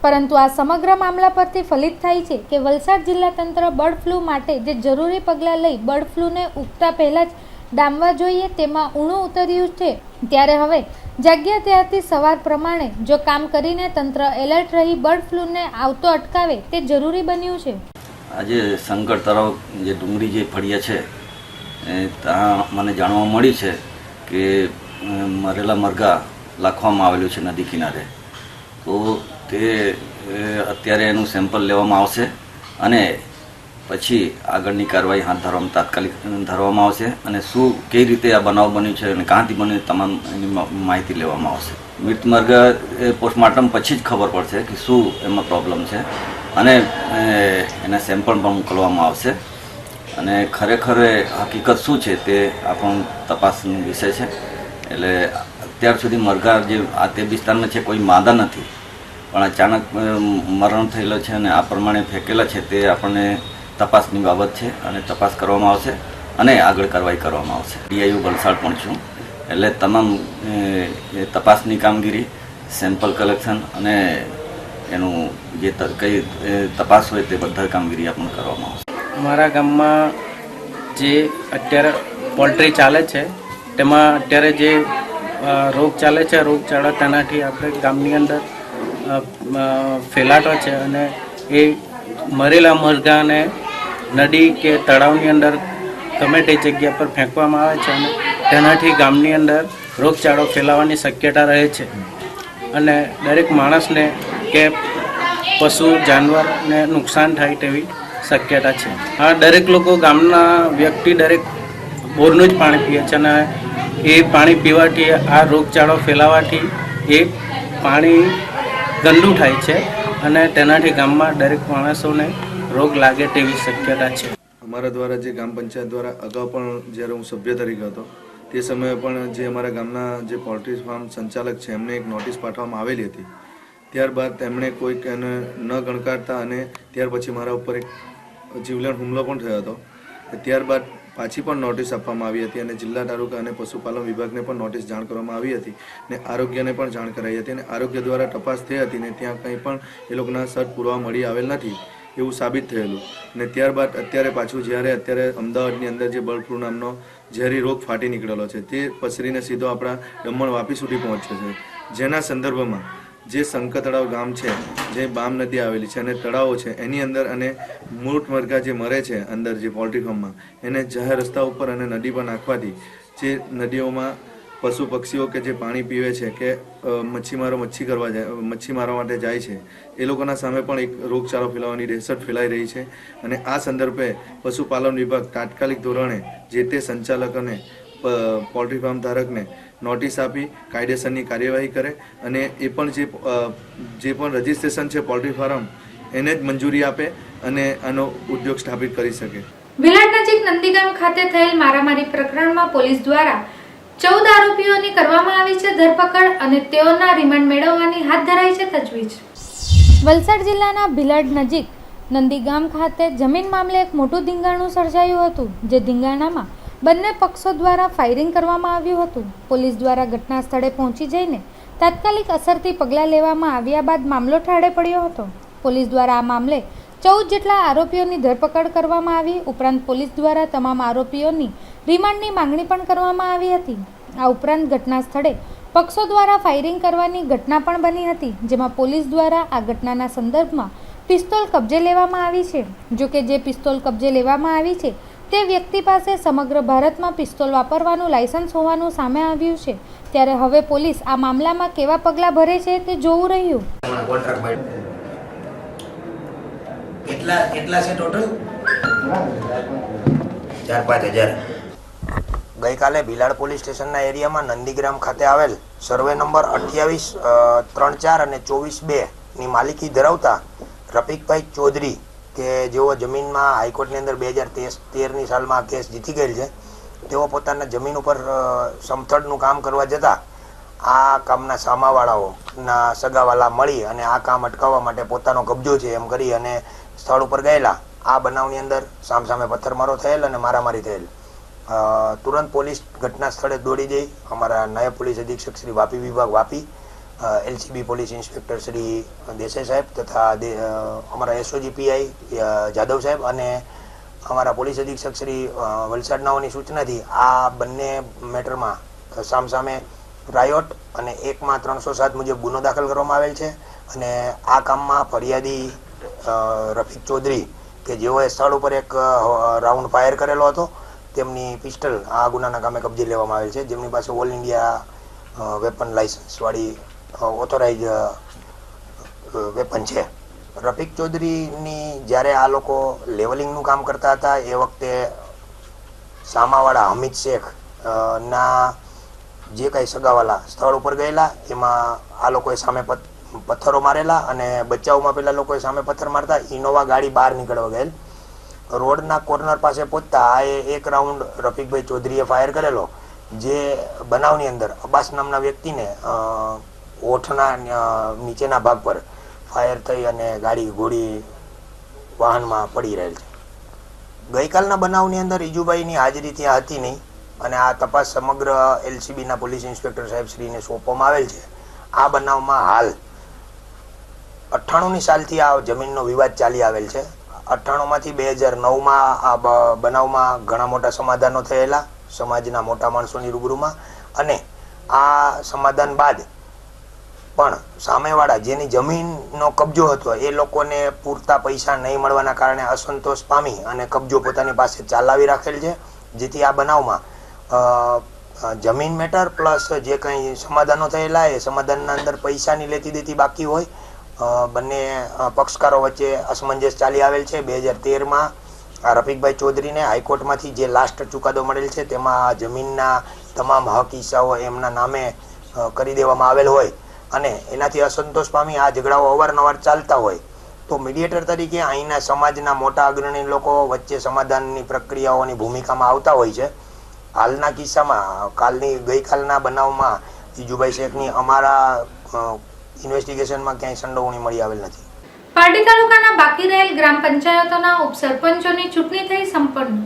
પરંતુ આ સમગ્ર મામલા પરથી ફલિત થાય છે કે વલસાડ જિલ્લા તંત્ર બર્ડ ફ્લૂ માટે જે જરૂરી પગલાં લઈ બર્ડ ફ્લૂને ઉગતા પહેલાં જ ડામવા જોઈએ તેમાં ઊણું ઉતર્યું છે, ત્યારે હવે જાગ્યા ત્યારથી સવાર પ્રમાણે જો કામ કરીને તંત્ર એલર્ટ રહી બર્ડ ફ્લૂને આવતો અટકાવે તે જરૂરી બન્યું છે। આજે શંકર તળાવ જે ડુંગરી જે ફળિયા છે ત્યાં મને જાણવા મળી છે કે મરેલા મરઘા લાખવામાં આવેલું છે નદી કિનારે, તો તે અત્યારે એનું સેમ્પલ લેવામાં આવશે અને પછી આગળની કાર્યવાહી હાથ ધરવામાં તાત્કાલિક ધરવામાં આવશે અને શું કઈ રીતે આ બનાવ બન્યું છે અને ક્યાંથી બન્યું તમામ એની માહિતી લેવામાં આવશે। મૃત મરઘા પોસ્ટમોર્ટમ પછી જ ખબર પડશે કે શું એમાં પ્રોબ્લેમ છે અને એના સેમ્પલ પણ મોકલવામાં આવશે અને ખરેખર હકીકત શું છે તે આપણો તપાસનો વિષય છે। એટલે અત્યાર સુધી મરઘા જે આ તે વિસ્તારમાં છે કોઈ માદા નથી, પણ અચાનક મરણ થયેલો છે અને આ પ્રમાણે ફેંકેલા છે તે આપણને તપાસની બાબત છે અને તપાસ કરવામાં આવશે અને આગળ કાર્યવાહી કરવામાં આવશે। ડીઆઈયુ વલસાડ પણ છું, એટલે તમામ તપાસની કામગીરી, સેમ્પલ કલેક્શન અને એનું જે કઈ તપાસ હોય તે બધા કામગીરી આપણને કરવામાં આવશે। અમારા ગામમાં જે અત્યારે પોલ્ટ્રી ચાલે છે તેમાં અત્યારે જે રોગ ચાલે છે રોગચાળો તેનાથી આપણે ગામની અંદર ફેલાતો છે અને એ મરેલા મરઘાને નદી કે તળાવની અંદર ગમે તે જગ્યા પર ફેંકવામાં આવે છે અને તેનાથી ગામની અંદર રોગચાળો ફેલાવાની શક્યતા રહે છે અને દરેક માણસને કે પશુ જાનવરને નુકસાન થાય તેવી શક્યતા છે। હા, દરેક લોકો ગામના વ્યક્તિ દરેક બોરનું જ પાણી પીએ છે અને એ પાણી પીવાથી આ રોગચાળો ફેલાવાથી એ પાણી ગંદુ થાય છે અને તેનાથી ગામમાં દરેક માણસોને રોગ લાગે તેવી શક્યતા છે। અમારા દ્વારા જે ગ્રામ પંચાયત દ્વારા અગાઉ પણ જ્યારે હું સભ્ય તરીકે હતો તે સમયે પણ જે અમારા ગામના જે પોલ્ટ્રી ફાર્મ સંચાલક છે એમને એક નોટિસ પાઠવવામાં આવેલી હતી, ત્યારબાદ તેમણે કોઈક એને ન ગણકારતા અને ત્યાર પછી મારા ઉપર એક જીવલેણ હુમલો પણ થયો હતો ત્યારબાદ પાછી પણ નોટિસ આપવામાં આવી હતી અને જિલ્લા તાલુકા અને પશુપાલન વિભાગને પણ નોટિસ જાણ કરવામાં આવી હતી ને આરોગ્યને પણ જાણ કરાઈ હતી અને આરોગ્ય દ્વારા તપાસ થઈ હતી ને ત્યાં કંઈ પણ એ લોકોના સટ પુરાવા મળી આવેલ નથી એવું સાબિત થયેલું ને ત્યારબાદ અત્યારે પાછું અત્યારે અમદાવાદની અંદર જે બર્ડ ફ્લૂ નામનો ઝેરી રોગ ફાટી નીકળેલો છે તે પસરીને સીધો આપણા દમણ વાપી સુધી પહોંચ્યો છે, જેના સંદર્ભમાં જે શંકર તળાવ ગામ છે, જે બામ નદી આવેલી છે અને તળાવો છે એની અંદર અને મૂર્ત મરઘા જે મરે છે અંદર જે પોલ્ટ્રી ફાર્મમાં એને જાહેર રસ્તા ઉપર અને નદી પર નાખવાથી જે નદીઓમાં પશુ પક્ષીઓ કે જે પાણી પીવે છે કે મચ્છીમારો મચ્છી મારવા માટે જાય છે એ લોકોના સામે પણ એક રોગચાળો ફેલાવવાની દહેશત ફેલાઈ રહી છે અને આ સંદર્ભે પશુપાલન વિભાગ તાત્કાલિક ધોરણે જે તે સંચાલકોને પોલ્ટ્રી ફાર્મ ધારકને નોટિસ આપી કાયદેસરની કાર્યવાહી કરે અને એ પણ જે પણ રજિસ્ટ્રેશન છે પોલ્ટ્રી ફાર્મ એને જ મંજૂરી આપે અને આનો ઉદ્યોગ સ્થાપિત કરી શકે. ભીલાડ નજીક નંદીગામ ખાતે થયેલ મારામારી પ્રકરણમાં પોલીસ દ્વારા 14 આરોપીઓની કરવામાં આવી છે ધરપકડ અને તેઓના રિમાન્ડ મેળવવાની હાથ ધરાઈ છે તજવીજ. વલસાડ જિલ્લાના ભીલાડ નજીક નંદીગામ ખાતે જમીન મામલે એક મોટું ધીંગાણું સર્જાયું હતું, જે ધીંગાણામાં બંને પક્ષો દ્વારા ફાયરિંગ કરવામાં આવ્યું હતું. પોલીસ દ્વારા ઘટના સ્થળે પહોંચી જઈને તાત્કાલિક અસરથી પગલાં લેવામાં આવ્યા બાદ મામલો ઠાળે પડ્યો હતો. પોલીસ દ્વારા આ મામલે 14 જેટલા આરોપીઓની ધરપકડ કરવામાં આવી. ઉપરાંત પોલીસ દ્વારા તમામ આરોપીઓની રિમાન્ડની માંગણી પણ કરવામાં આવી હતી. આ ઉપરાંત ઘટના સ્થળે પક્ષો દ્વારા ફાયરિંગ કરવાની ઘટના પણ બની હતી, જેમાં પોલીસ દ્વારા આ ઘટનાના સંદર્ભમાં પિસ્તોલ કબજે લેવામાં આવી છે. જોકે જે પિસ્તોલ કબજે લેવામાં આવી છે તે વ્યક્તિ પાસે સમગ્ર ભારતમાં પિસ્તોલ વાપરવાનું લાયસન્સ હોવાનું સામે આવ્યું છે. ત્યારે હવે પોલીસ આ મામલામાં કેવા પગલાં ભરે છે તે જોવું રહ્યું. કેટલા છે ટોટલ? 4-5 હજાર. ગઈકાલે ભીલાડ પોલીસ સ્ટેશનના એરિયામાં નંદીગ્રામ ખાતે આવેલ સર્વે નંબર 28, 3-4 અને 24-2 ની માલિકી ધરાવતા રફીકભાઈ ચૌધરી કે જેઓ જમીનમાં હાઈકોર્ટની અંદર 2013ની સાલમાં કેસ જીતી ગયેલ છે, તેઓ પોતાના જમીન ઉપર સમથળનું કામ કરવા જતાં આ કામના સામાવાળાઓના સગાવાલા મળી અને આ કામ અટકાવવા માટે પોતાનો કબજો છે એમ કરી અને સ્થળ ઉપર ગયેલા. આ બનાવની અંદર સામસામે પથ્થરમારો થયેલ અને મારામારી થયેલ. તુરંત પોલીસ ઘટના સ્થળે દોડી જઈ અમારા નાયબ પોલીસ અધિક્ષક શ્રી વાપી વિભાગ Vapi, LCB police inspector Shri Desai સાહેબ તથા અમારા SOG PI જાદવ સાહેબ અને અમારા પોલીસ અધિક્ષક શ્રી વલસાડનાઓની સૂચનાથી આ બંને મેટરમાં સામસામે રાયોટ અને 1/307 મુજબ ગુનો દાખલ કરવામાં આવેલ છે. અને આ કામમાં ફરિયાદી રફીક ચૌધરી કે જેઓએ સ્થળ ઉપર એક રાઉન્ડ ફાયર કરેલો હતો, તેમની પિસ્ટલ આ ગુનાના કામે કબજે લેવામાં આવેલ છે, જેમની પાસે ઓલ ઇન્ડિયા વેપન લાયસન્સવાળી ઓથોરાઇઝ વેપન છે. રફીક ચૌધરીની જ્યારે આ લોકો લેવલિંગનું કામ કરતા હતા એ વખતે સામાવાળા હમીદ શેખ ના જે કાંઈ સગાવાલા સ્થળ ઉપર ગયેલા એમાં આ લોકોએ સામે પથ્થરો મારેલા અને બચાવમાં પેલા લોકોએ સામે પથ્થર મારતા ઇનોવા ગાડી બહાર નીકળવા ગયેલ. રોડના કોર્નર પાસે પહોંચતા આ એક રાઉન્ડ રફીકભાઈ ચૌધરીએ ફાયર કરેલો, જે બનાવની અંદર અબ્બાસ નામના વ્યક્તિને ઓઠના નીચેના ભાગ પર ફાયર થઈ અને ગાડી ઘોડી વાહનમાં પડી રહેલ છે. ગઈકાલના બનાવની અંદર ઈજુભાઈની હાજરી ત્યાં હતી નહીં અને આ તપાસ સમગ્ર LCBના પોલીસ ઇન્સ્પેક્ટર સાહેબ શ્રીને સોંપવામાં આવેલ છે. આ બનાવમાં હાલ 98ની સાલથી આ જમીનનો વિવાદ ચાલી આવેલ છે. 98માંથી 2009માં આ બનાવમાં ઘણા મોટા સમાધાનો થયેલા સમાજના મોટા માણસોની રૂબરૂમાં, અને આ સમાધાન બાદ પણ સામેવાળા જેની જમીનનો કબજો હતો એ લોકોને પૂરતા પૈસા નહીં મળવાના કારણે અસંતોષ પામી અને કબજો પોતાની પાસે ચાલાવી રાખેલ છે, જેથી આ બનાવમાં જમીન મેટર પ્લસ જે કંઈ સમાધાનો થયેલા એ સમાધાનના અંદર પૈસાની લેતી દેતી બાકી હોય. બંને પક્ષકારો વચ્ચે અસમંજસ ચાલી આવેલ છે. 2013માં આ રફીકભાઈ ચૌધરીને હાઈકોર્ટમાંથી જે લાસ્ટ ચુકાદો મળેલ છે તેમાં જમીનના તમામ હક હિસ્સાઓ એમના નામે કરી દેવામાં આવેલ હોય અને એનાથી અસંતોષ પામી આ ઝઘડાઓ અવારનવાર ચાલતા હોય, તો મીડિયેટર તરીકે અહીંના સમાજના મોટા અગ્રણી લોકો વચ્ચે સમાધાનની પ્રક્રિયાઓની ભૂમિકામાં આવતા હોય છે. હાલના કિસ્સામાં ગઈકાલના બનાવમાં ઈજુભાઈ શેખની અમારા ઇન્વેસ્ટિગેશનમાં ક્યાંય સંડોવણી મળી આવેલ નથી. પારડી તાલુકાના બાકી રહેલ ગ્રામ પંચાયતોના ઉપસરપંચોની ચૂંટણી થઈ સંપન્ન.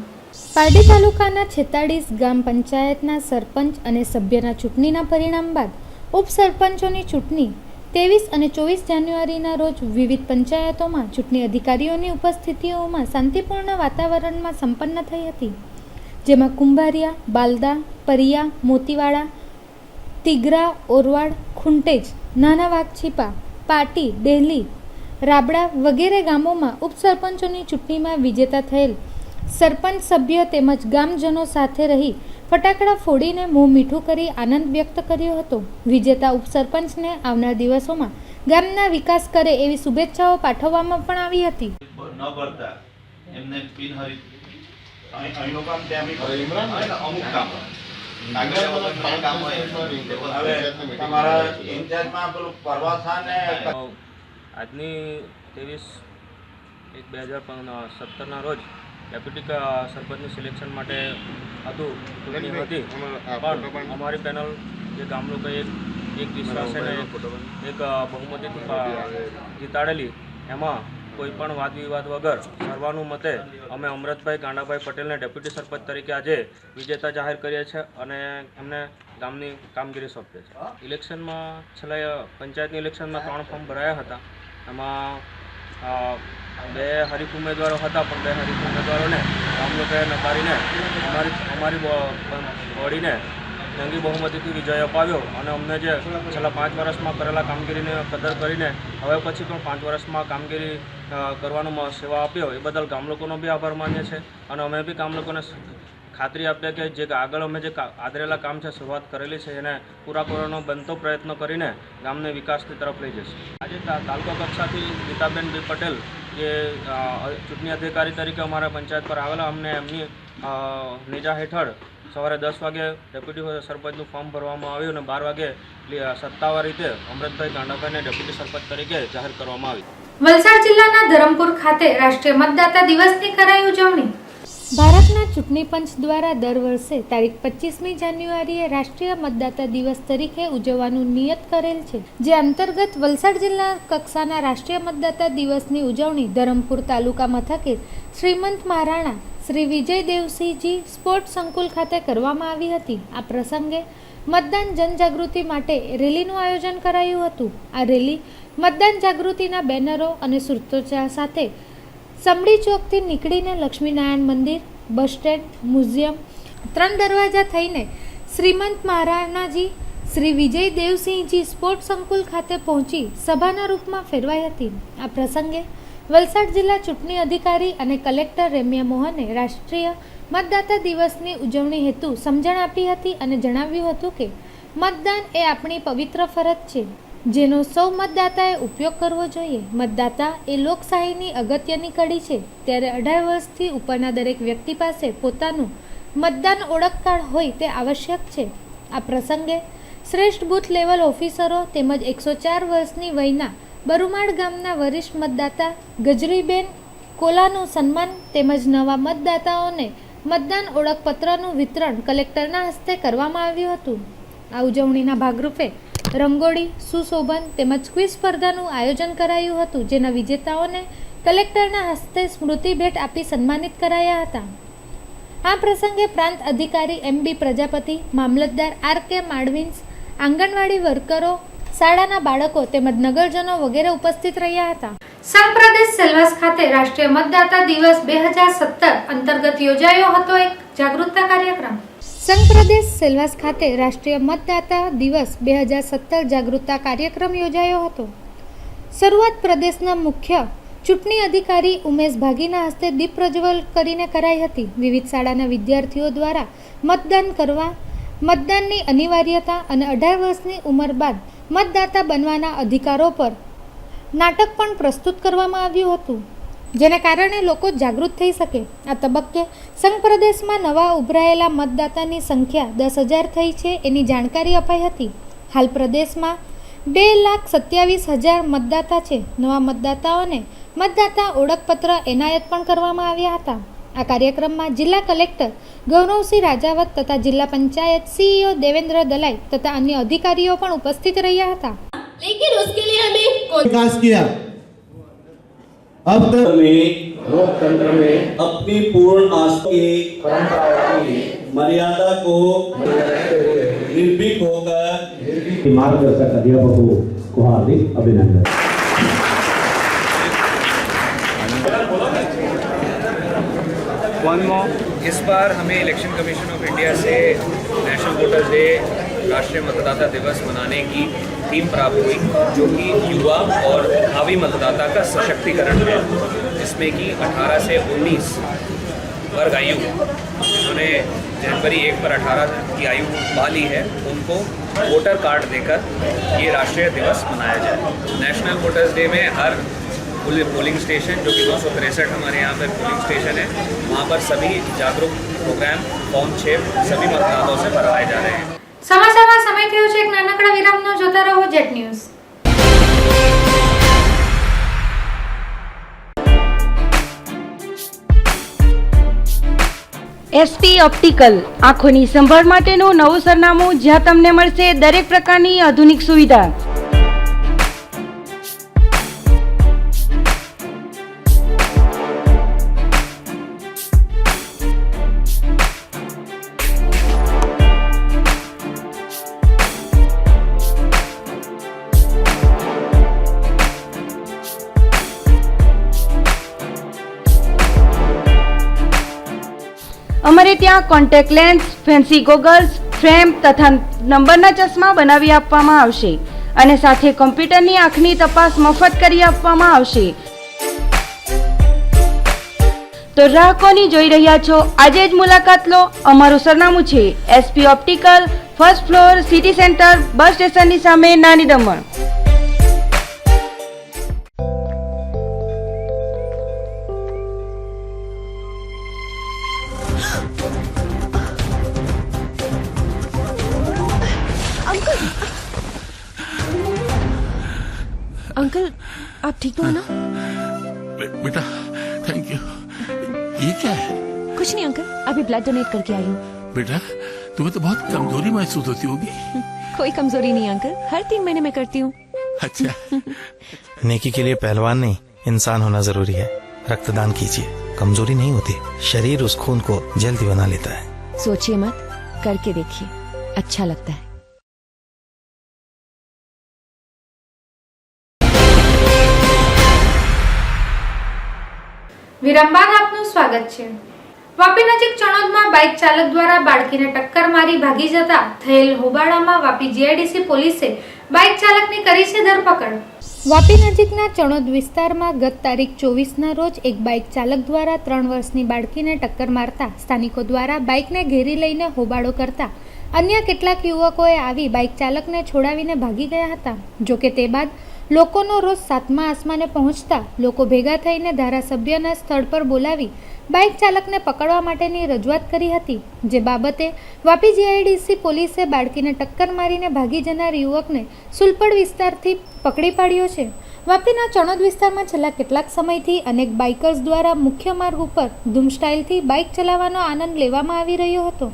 પારડી તાલુકાના 46 ગ્રામ પંચાયતના સરપંચ અને સભ્યના ચૂંટણીના પરિણામ બાદ ઉપસરપંચોની ચૂંટણી 23 અને 24 જાન્યુઆરીના રોજ વિવિધ પંચાયતોમાં ચૂંટણી અધિકારીઓની ઉપસ્થિતિઓમાં શાંતિપૂર્ણ વાતાવરણમાં સંપન્ન થઈ હતી, જેમાં કુંભારિયા, બાલદા, પરિયા, મોતીવાડા, તિગરા, ઓરવાડ, ખુંટેજ, નાના વાઘછીપા, પાટી, ડેહલી, રાબડા વગેરે ગામોમાં ઉપસરપંચોની ચૂંટણીમાં વિજેતા થયેલ સરપંચ સભ્ય તેમજ ગામજનો સાથે રહી ફટાકડા ફોડીને મોં મીઠું કરી આનંદ વ્યક્ત કર્યો હતો. વિજેતા ઉપસરપંચને આવનાર દિવસોમાં ગામના વિકાસ કરે એવી શુભેચ્છાઓ પાઠવવામાં પણ આવી હતી. આજની 23/1/2017 રોજ ડેપ્યુટી સરપંચનું સિલેક્શન માટે હતું, ચૂંટણી હતી, પણ અમારી પેનલ જે ગામ લોકોએ એક વિશ્વાસે એક બહુમતીથી જીતાડેલી, એમાં કોઈ પણ વાદ વિવાદ વગર સર્વાનુમતે અમે અમરતભાઈ ગાંડાભાઈ પટેલને ડેપ્યુટી સરપંચ તરીકે આજે વિજેતા જાહેર કરીએ છીએ અને એમને ગામની કામગીરી સોંપીએ છીએ. ઇલેક્શનમાં છેલ્લા પંચાયતની ઇલેક્શનમાં 3 ફોર્મ ભરાયા હતા. એમાં 2 હરીફ ઉમેદવારો હતા, પણ 2 હરીફ ઉમેદવારોને ગામ લોકોએ નકારીને અમારી બોડીને જંગી બહુમતીથી વિજય અપાવ્યો અને અમને જે છેલ્લા 5 વર્ષમાં કરેલા કામગીરીને કદર કરીને હવે પછી પણ 5 વર્ષમાં કામગીરી કરવાનો સેવા આપ્યો એ બદલ ગામ લોકોનો બી આભાર માનીએ છીએ અને અમે બી ગામ લોકોને ખાતરી આપીએ કે જે આગળ અમે જે આદરેલા કામ છે, શરૂઆત કરેલી છે, એને પૂરા કરવાનો બનતો પ્રયત્ન કરીને ગામને વિકાસની તરફ લઈ જશે. આજે તાલુકા કક્ષાથી ગીતાબેન બી પટેલ જે ચૂંટણી અધિકારી તરીકે અમારા પંચાયત પર આવેલા, અમને એમની નેજા હેઠળ સવારે 10 વાગે ડેપ્યુટી સરપંચનું ફોર્મ ભરવામાં આવ્યું અને 12 વાગે સત્તાવાર રીતે અમરતભાઈ ગાંડાભાઈને ડેપ્યુટી સરપંચ તરીકે જાહેર કરવામાં આવી. વલસાડ જિલ્લાના ધરમપુર ખાતે રાષ્ટ્રીય મતદાતા દિવસની કરાઈ ઉજવણી. ભારતના ચૂંટણી પંચ દ્વારા દર વર્ષે તારીખ 25મી જાન્યુઆરીએ રાષ્ટ્રીય મતદાતા દિવસ તરીકે ઉજવવાનું નિયત કરેલ છે, જે અંતર્ગત વલસાડ જિલ્લા કક્ષાના રાષ્ટ્રીય મતદાતા દિવસની ઉજવણી ધરમપુર તાલુકા મથકે શ્રીમંત મહારાણા શ્રી વિજય દેવસિંહજી સ્પોર્ટ્સ સંકુલ ખાતે કરવામાં આવી હતી. આ પ્રસંગે મતદાન જનજાગૃતિ માટે રેલીનું આયોજન કરાયું હતું. આ રેલી મતદાન જાગૃતિના બેનરો અને સૂત્રોચ્ચાર સાથે સમડી ચોકથી નીકળીને લક્ષ્મીનારાયણ મંદિર, બસ સ્ટેન્ડ, મ્યુઝિયમ, 3 દરવાજા થઈને શ્રીમંત મહારાણાજી શ્રી વિજય દેવસિંહજી સ્પોર્ટ્સ સંકુલ ખાતે પહોંચી સભાના રૂપમાં ફેરવાઈ હતી. આ પ્રસંગે વલસાડ જિલ્લા ચૂંટણી અધિકારી અને કલેક્ટર રેમ્યા મોહને રાષ્ટ્રીય મતદાતા દિવસની ઉજવણી હેતુ સમજણ આપી હતી અને જણાવ્યું હતું કે મતદાન એ આપણી પવિત્ર ફરજ છે, જેનો સૌ મતદાતાએ ઉપયોગ કરવો જોઈએ. મતદાતા એ લોકશાહીની અગત્યની કડી છે, ત્યારે 18 વર્ષથી ઉપરના દરેક વ્યક્તિ પાસે પોતાનું મતદાન ઓળખ કાર્ડ હોય તે આવશ્યક છે. આ પ્રસંગે શ્રેષ્ઠ બૂથ લેવલ ઓફિસરો તેમજ 104 વર્ષની વયના બરુમાળ ગામના વરિષ્ઠ મતદાતા ગજરીબેન કોલાનું સન્માન તેમજ નવા મતદાતાઓને મતદાન ઓળખપત્રનું વિતરણ કલેક્ટરના હસ્તે કરવામાં આવ્યું હતું. આ ઉજવણીના ભાગરૂપે રંગોળી, સુશોભન તેમજ ક્વિઝ સ્પર્ધાનું આયોજન કરાયું હતું, જેના વિજેતાઓને કલેક્ટરના હસ્તે સ્મૃતિ ભેટ આપી સન્માનિત કરાયા હતા. આ પ્રસંગે પ્રાંત અધિકારી MB પ્રજાપતિ, મામલતદાર RK માડવિન્સ, આંગણવાડી વર્કરો, શાળાના બાળકો તેમજ નગરજનો વગેરે ઉપસ્થિત રહ્યા હતા. સંઘ પ્રદેશ સેલવાસ ખાતે રાષ્ટ્રીય મતદાતા દિવસ 2017 અંતર્ગત યોજાયો હતો એક જાગૃતતા કાર્યક્રમ. સંઘ પ્રદેશ સેલવાસ ખાતે રાષ્ટ્રીય મતદાતા દિવસ 2017 જાગૃતતા કાર્યક્રમ યોજાયો હતો. શરૂઆત પ્રદેશના મુખ્ય ચૂંટણી અધિકારી ઉમેશ ભાગીના હસ્તે દીપ પ્રજ્વલ કરીને કરાઈ હતી. વિવિધ શાળાના વિદ્યાર્થીઓ દ્વારા મતદાન કરવા, મતદાનની અનિવાર્યતા અને 18 વર્ષની ઉંમર બાદ મતદાતા બનવાના અધિકારો પર નાટક પણ પ્રસ્તુત કરવામાં આવ્યું હતું, જેને કારણે લોકો જાગૃત થઈ શકે. આ તબક્કે સંઘ પ્રદેશમાં નવા ઉભરાયેલા મતદાતાની સંખ્યા 10,000 થઈ છે એની જાણકારી અપાઈ હતી. હાલ પ્રદેશમાં 2,27,000 મતદાતા છે. નવા મતદાતાઓને મતદાતા ઓળખપત્ર એનાયત પણ કરવામાં આવ્યા હતા. આ કાર્યક્રમમાં જિલ્લા કલેક્ટર ગૌરવસિંહ રાજવત તથા જિલ્લા પંચાયત CEO દેવેન્દ્ર દલાઈ તથા અન્ય અધિકારીઓ પણ ઉપસ્થિત રહ્યા હતા. लेकिन उसके लिए हमें विकास किया. अब तक में लोकतंत्र में अपनी पूर्ण आस्था की परंपराओं की मर्यादा को निर्भीक होकर मार्गदर्शक अध्यापकों को हार्दिक अभिनंदन। इस बार हमें इलेक्शन कमीशन ऑफ इंडिया से नेशनल वोटर्स डे राष्ट्रीय मतदाता दिवस मनाने की थीम प्राप्त हुई, जो कि युवा और भावी मतदाता का सशक्तिकरण है, जिसमें कि 18 से 19 वर्ग आयु जिन्होंने जनवरी 1 पर 18 की आयु पा ली है, उनको वोटर कार्ड देकर ये राष्ट्रीय दिवस मनाया जाए। नेशनल वोटर्स डे में हर पोलिंग स्टेशन, जो कि 263 हमारे यहाँ पर पोलिंग स्टेशन है, वहाँ पर सभी जागरूक प्रोग्राम फॉर्म 6 सभी मतदाताओं से भरवाए जा रहे हैं। સમાચારમાં સમય થયો છે એક નાનકડા વિરામનો। જોતા રહો જેટ ન્યૂઝ। એસપી ઓપ્ટિકલ આંખોની સંભાળ માટેનું નવું સરનામું, જ્યાં તમને મળશે દરેક પ્રકારની આધુનિક સુવિધા। અમારે ત્યાં contact lens, fancy goggles, frame તથા નંબરના ચશ્મા બનાવી આપવામાં આવશે અને સાથે કોમ્પ્યુટરની આંખની તપાસ મફત કરી આપવામાં આવશે। તો રાહ કોની જોઈ રહ્યા છો? આજે જ મુલાકાત લો। અમારું સરનામું છે SP optical, first floor, city centre, bus સ્ટેશનની સામે, નાની દમણ। अंकल, आप ठीक तो है ना? बेटा थैंक यू। ये क्या है? कुछ नहीं अंकल, अभी ब्लड डोनेट करके आई हूँ। बेटा तुम्हें तो बहुत कमजोरी महसूस होती होगी। कोई कमजोरी नहीं अंकल, हर 3 महीने में करती हूँ। अच्छा। नेकी के लिए पहलवान नहीं, इंसान होना जरूरी है। रक्तदान कीजिए, कमजोरी नहीं होती, शरीर उस खून को जल्दी बना लेता है। सोचिए मत, करके देखिए, अच्छा लगता है। વિરામ બાદ આપનું સ્વાગત છે। વાપી નજીક ચણોદમાં બાઇક ચાલક દ્વારા બાળકીને ટક્કર મારી ભાગી જતા થયેલ હોબાળામાં વાપી જીઆઈડીસી પોલીસે બાઇક ચાલકની કરી છે ધરપકડ। વાપી નજીકના ચણોદ વિસ્તારમાં ગત તારીખ 24ના રોજ એક બાઇક ચાલક દ્વારા 3 વર્ષની બાળકીને ટક્કર મારતા સ્થાનિકો દ્વારા બાઇકને ઘેરી લઈને હોબાળો કરતા અન્ય કેટલાક યુવકોએ આવી બાઇક ચાલકને છોડાવીને ભાગી ગયા હતા। જોકે તે બાદ લોકોનો રોષ 7મા આસમાને પહોંચતા લોકો ભેગા થઈને ધારાસભ્યને સ્થળ પર બોલાવી બાઇક ચાલકને પકડવા માટેની રજૂઆત કરી હતી, જે બાબતે વાપી જીઆઈડીસી પોલીસે બાળકીને ટક્કર મારીને ભાગી જનાર યુવકને સુલપડ વિસ્તારથી પકડી પાડ્યો છે। વાપીના ચણોદ વિસ્તારમાં છેલ્લા કેટલાક સમયથી અનેક બાઇકર્સ દ્વારા મુખ્ય માર્ગ ઉપર ધૂમ સ્ટાઇલથી બાઇક ચલાવવાનો આનંદ લેવામાં આવી રહ્યો હતો,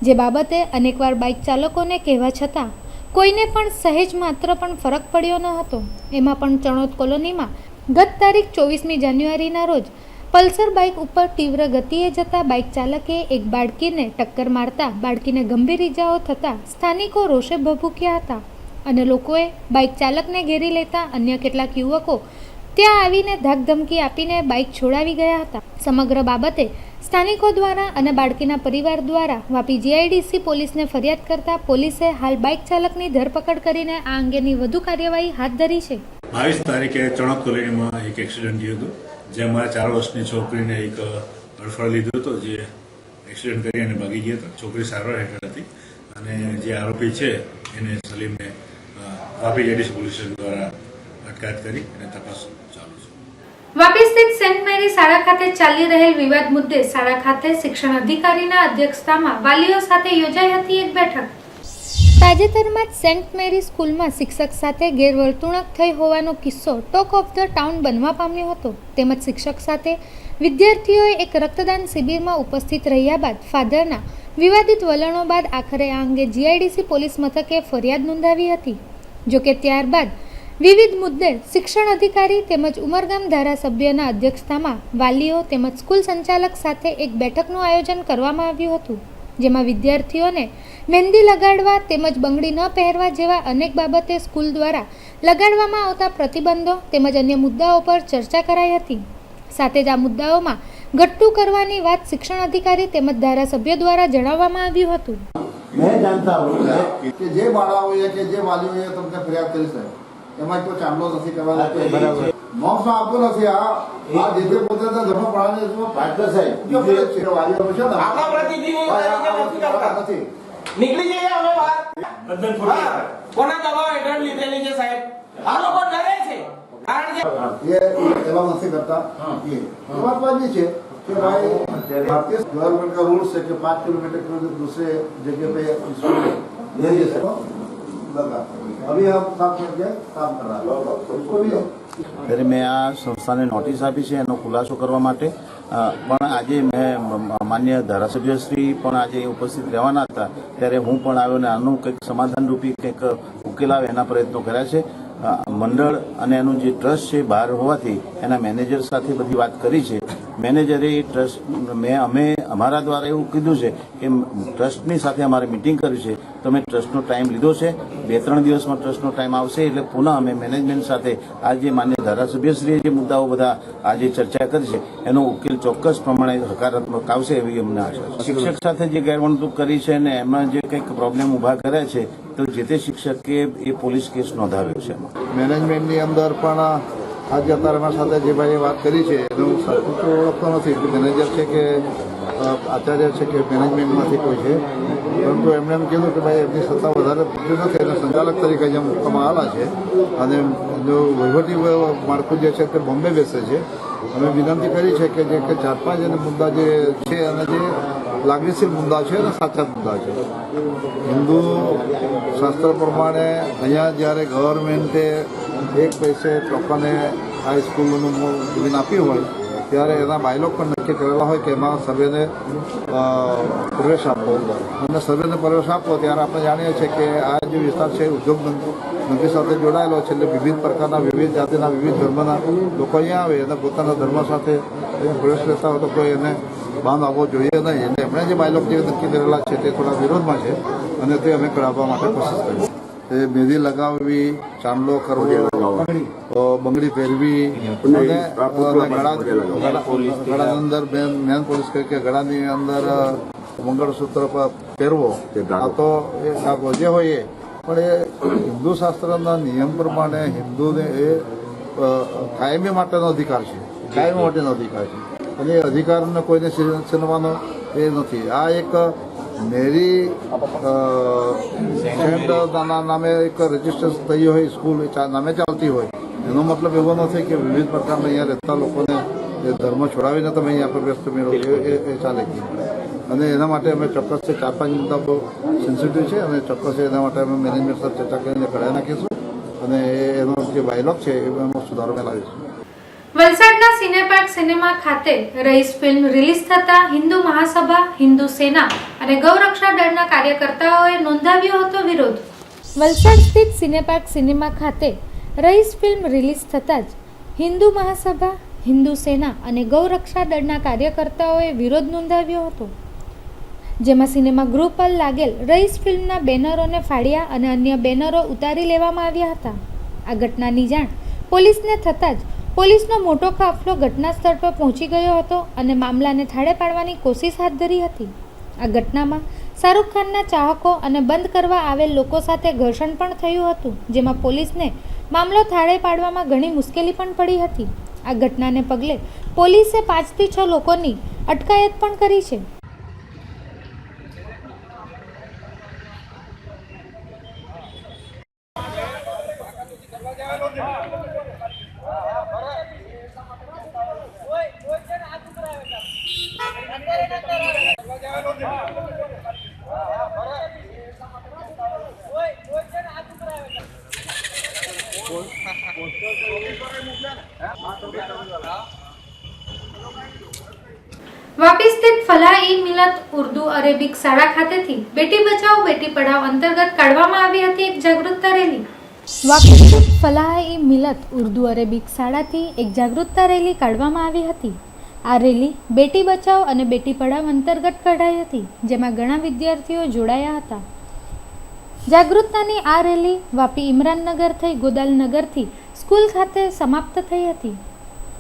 જે બાબતે અનેકવાર બાઇક ચાલકોને કહેવા છતાં કોઈને પણ સહેજ માત્ર પણ ફરક પડ્યો ન હતો। એમાં પણ ચણોદ કોલોનીમાં ગત તારીખ 24મી જાન્યુઆરીના રોજ પલ્સર બાઇક ઉપર તીવ્ર ગતિએ જતા બાઇક ચાલકે એક બાળકીને ટક્કર મારતા બાળકીને ગંભીર ઇજાઓ થતાં સ્થાનિકો રોષે ભભૂક્યા હતા અને લોકોએ બાઇક ચાલકને ઘેરી લેતા અન્ય કેટલાક યુવકો ત્યાં આવીને ધાકધમકી આપીને બાઇક છોડાવી ગયા હતા। સમગ્ર બાબતે સ્થાનિકો દ્વારા અને બાળકીના પરિવાર દ્વારા વાપી જીઆઈડીસી પોલીસને ફરિયાદ કરતા પોલીસે હાલ બાઇક ચાલકની ધરપકડ કરીને આ અંગેની વધુ કાર્યવાહી હાથ ધરી છે। 22 તારીખે ચણોદ કોલોનીમાં એક એક્સિડન્ટ થયો હતો, જે અમારા 4 વર્ષની છોકરીને એક અડફળ લીધો હતો, જે એક્સિડન્ટ કરી અને ભાગી ગયા હતા। છોકરી સારવાર હેઠળ હતી અને જે આરોપી છે એને સલીમને વાપી જીઆઈડીસી પોલીસ સ્ટેશન દ્વારા અટકાયત કરી અને તપાસ ચાલુ છે। વાપી સ્થિત સેન્ટ મેરી શાળા ખાતે ચાલી રહેલ વિવાદ મુદ્દે શાળા ખાતે શિક્ષણ અધિકારીના અધ્યક્ષતામાં વાલીઓ સાથે યોજાઈ હતી એક બેઠક। તાજેતરમાં જ સેન્ટ મેરી સ્કૂલમાં શિક્ષક સાથે ગેરવર્તણૂક થઈ હોવાનો કિસ્સો ટોક ઓફ ધ ટાઉન બનવા પામ્યો હતો, તેમજ શિક્ષક સાથે વિદ્યાર્થીઓએ એક રક્તદાન શિબિરમાં ઉપસ્થિત રહ્યા બાદ ફાધરના વિવાદિત વલણો બાદ આખરે આ અંગે જીઆઈડીસી પોલીસ મથકે ફરિયાદ નોંધાવી હતી। જોકે ત્યારબાદ વિવિધ મુદ્દે શિક્ષણ અધિકારી તેમજ ઉમરગામ ધારાસભ્યના અધ્યક્ષતામાં વાલીઓ તેમજ સ્કૂલ સંચાલક સાથે એક બેઠકનું આયોજન કરવામાં આવ્યું હતું, જેમાં વિદ્યાર્થીઓને મહેંદી લગાડવા તેમજ બંગડી ન પહેરવા જેવા અનેક બાબતે સ્કૂલ દ્વારા લગાડવામાં આવતા પ્રતિબંધો તેમજ અન્ય મુદ્દાઓ પર ચર્ચા કરાઈ હતી. સાથે જ આ મુદ્દાઓમાં ઘટતું કરવાની વાત શિક્ષણ અધિકારી તેમજ ધારાસભ્ય દ્વારા જણાવવામાં આવ્યું હતું. मैं जानता हूँ कि जे बाळाओए કે જે વાલીઓએ તમને ફરિયાદ કરી છે એમાં કોઈ ચાંદલો નથી કરવાનો બરાબર મોક્ષમાં આપતો નથી. આ જે તે પોતે ધર્મ પડાને પાટલો સાહેબ છે વાલીઓ છે ને આપણા પ્રતિનિધિ નથી નીકળી જઈએ હવે બહાર બંધન ખોટી કોના દબાવ હેઠળ લીધેલી છે સાહેબ? આ લોકો ડરે છે કારણ કે એ એવા નથી કરતા. એ વાત વાજી છે कि भाई भारतीय गवर्नमेंट का रूल्स है कि 5 किलोमीटर के दूसरे जगह पे स्कूल भेज सको लगा. अभी हम काम करके काम कर रहा है उसको भी ત્યારે મેં આ સંસ્થાને નોટિસ આપી છે એનો ખુલાસો કરવા માટે. પણ આજે મેં માન્ય ધારાસભ્યશ્રી પણ આજે ઉપસ્થિત રહેવાના હતા ત્યારે હું પણ આવ્યો અને આનું કંઈક સમાધાનરૂપી કંઈક ઉકેલ આવે એના પ્રયત્નો કર્યા છે. મંડળ અને એનું જે ટ્રસ્ટ છે બહાર હોવાથી એના મેનેજર સાથે બધી વાત કરી છે. મેનેજરે એ ટ્રસ્ટ અમે અમારા દ્વારા એવું કીધું છે કે ટ્રસ્ટની સાથે અમારે મિટિંગ કરી છે તો અમે ટ્રસ્ટનો ટાઈમ લીધો છે. 2-3 દિવસમાં ટ્રસ્ટનો ટાઈમ આવશે એટલે પુનઃ અમે મેનેજમેન્ટ સાથે આ જે માન્ય ધારાસભ્યશ્રીએ જે મુદ્દાઓ બધા આજે ચર્ચા કરી છે એનો ઉકેલ ચોક્કસ પ્રમાણે હકારાત્મક આવશે એવી અમને આશા છે. શિક્ષક સાથે જે ગેરવર્તણૂક કરી છે અને એમાં જે કંઈક પ્રોબ્લેમ ઊભા કર્યા છે તો જે તે શિક્ષકે એ પોલીસ કેસ નોંધાવ્યો છે. મેનેજમેન્ટની અંદર પણ આજે અત્યારે અમારા સાથે જે ભાઈએ વાત કરી છે એનું સાચું તો ઓળખતો નથી કે મેનેજર છે કે આચાર્ય છે કે મેનેજમેન્ટમાંથી કોઈ છે, પરંતુ એમણે એમ કીધું કે ભાઈ એમની સત્તા વધારે પૂરતી નથી અને સંચાલક તરીકે જે મૂકવામાં આવેલા છે અને જો વહીવટી માળખું જે છે તે બોમ્બે બેસે છે. અમે વિનંતી કરી છે કે જે કે 4-5 મુદ્દા જે છે અને જે લાગણીશીલ મુદ્દા છે અને સાચા મુદ્દા છે. હિન્દુ શાસ્ત્ર પ્રમાણે અહીંયા જ્યારે ગવર્મેન્ટે 1 પૈસે લોકોને હાઈસ્કૂલનું જમીન આપી હોય ત્યારે એના બાયલોગ પણ નક્કી કરેલા હોય કે એમાં સર્વેને પ્રવેશ આપવો અને સર્વેને પ્રવેશ આપવો ત્યારે આપણે જાણીએ છીએ કે આ જે વિસ્તાર છે ઉદ્યોગ ધંધી સાથે જોડાયેલો છે એટલે વિવિધ પ્રકારના વિવિધ જાતિના વિવિધ ધર્મના લોકો અહીંયા આવે અને પોતાના ધર્મ સાથે પ્રવેશ લેતા હોય તો કોઈ એને બાંધ આવવો જોઈએ નહીં. એટલે એમણે જે બાયલોગ જે નક્કી કરેલા છે તે થોડા વિરોધમાં છે અને તે અમે કરાવવા માટે કોશિશ કરી. એ મહેંદી લગાવવી, ચાંદલો કરવો, બંગડી પહેરવી અને ગળાની અંદર મેન પોલીસ કહે કે ગળાની અંદર મંગળસૂત્ર પહેરવો આ તો એ જે હોય એ પણ એ હિન્દુ શાસ્ત્રના નિયમ પ્રમાણે હિન્દુને એ કાયમી માટેનો અધિકાર છે, કાયમી માટેનો અધિકાર છે અને એ અધિકારને કોઈને છીનવાનો એ નથી. આ એક મેરી નામે એક રજીસ્ટ્રેશન થઈ હોય સ્કૂલ નામે ચાલતી હોય એનો મતલબ એવો નથી કે વિવિધ પ્રકારના અહીંયા રહેતા લોકોને એ ધર્મ છોડાવીને તમે અહીંયા પર વ્યસ્ત મેળવો એ ચાલે અને એના માટે અમે ચોક્કસ 4-5 મુદ્દા બહુ સેન્સિટિવ છે અને ચોક્કસ એના માટે અમે મેનેજમેન્ટ સાથે ચર્ચા કરીને કઢાઈ નાખીશું અને એનો જે બાયલોગ છે એનો સુધારો લાવીશું. વલસાડના સિનેપાર્ક સિનેમા ખાતે રઈસ ફિલ્મ રિલીઝ થતા હિન્દુ મહાસભા, હિન્દુ સેના અને ગૌરક્ષા દળના કાર્યકર્તાઓએ નોંધાવ્યો હતો વિરોધ. વલસાડ સ્થિત સિનેપાર્ક સિનેમા ખાતે રઈસ ફિલ્મ રિલીઝ થતાં જ હિન્દુ મહાસભા, હિન્દુ સેના અને ગૌરક્ષા દળના કાર્યકર્તાઓએ વિરોધ નોંધાવ્યો હતો, જેમાં સિનેમા ગૃહ પર લાગેલ રઈસ ફિલ્મના બેનરોને ફાડ્યા અને અન્ય બેનરો ઉતારી લેવામાં આવ્યા હતા. આ ઘટનાની જાણ પોલીસને થતાં જ પોલીસનો મોટો કાફલો ઘટના સ્થળ પર પહોંચી ગયો હતો અને મામલાને થાળે પાડવાની કોશિશ હાથ ધરી હતી. આ ઘટનામાં શાહરૂખ ખાનના ચાહકો અને બંધ કરવા આવેલ લોકો સાથે ઘર્ષણ પણ થયું હતું, જેમાં પોલીસને મામલો થાળે પાડવામાં ઘણી મુશ્કેલી પણ પડી હતી. આ ઘટનાને પગલે પોલીસે 5 થી 6 લોકોની અટકાયત પણ કરી છે. વાપી સ્થિત ફલાહ-ઈ-મિલત ઉર્દુ અરેબિક શાળા ખાતેથી બેટી બચાવો બેટી પઢાઓ અંતર્ગત કાઢવામાં આવી હતી એક જાગૃતતા રેલી. વાપી સ્થિત ફલાહ-એ મિલત ઉર્દુ અરેબિક શાળાથી એક જાગૃતતા રેલી કાઢવામાં આવી હતી. આ રેલી બેટી બચાવો અને બેટી પઢાઓ અંતર્ગત કઢાઈ હતી, જેમાં ઘણા વિદ્યાર્થીઓ જોડાયા હતા. જાગૃતતાની આ રેલી વાપી ઇમરાનનગર થઈ ગોદાલનગરથી સ્કૂલ ખાતે સમાપ્ત થઈ હતી.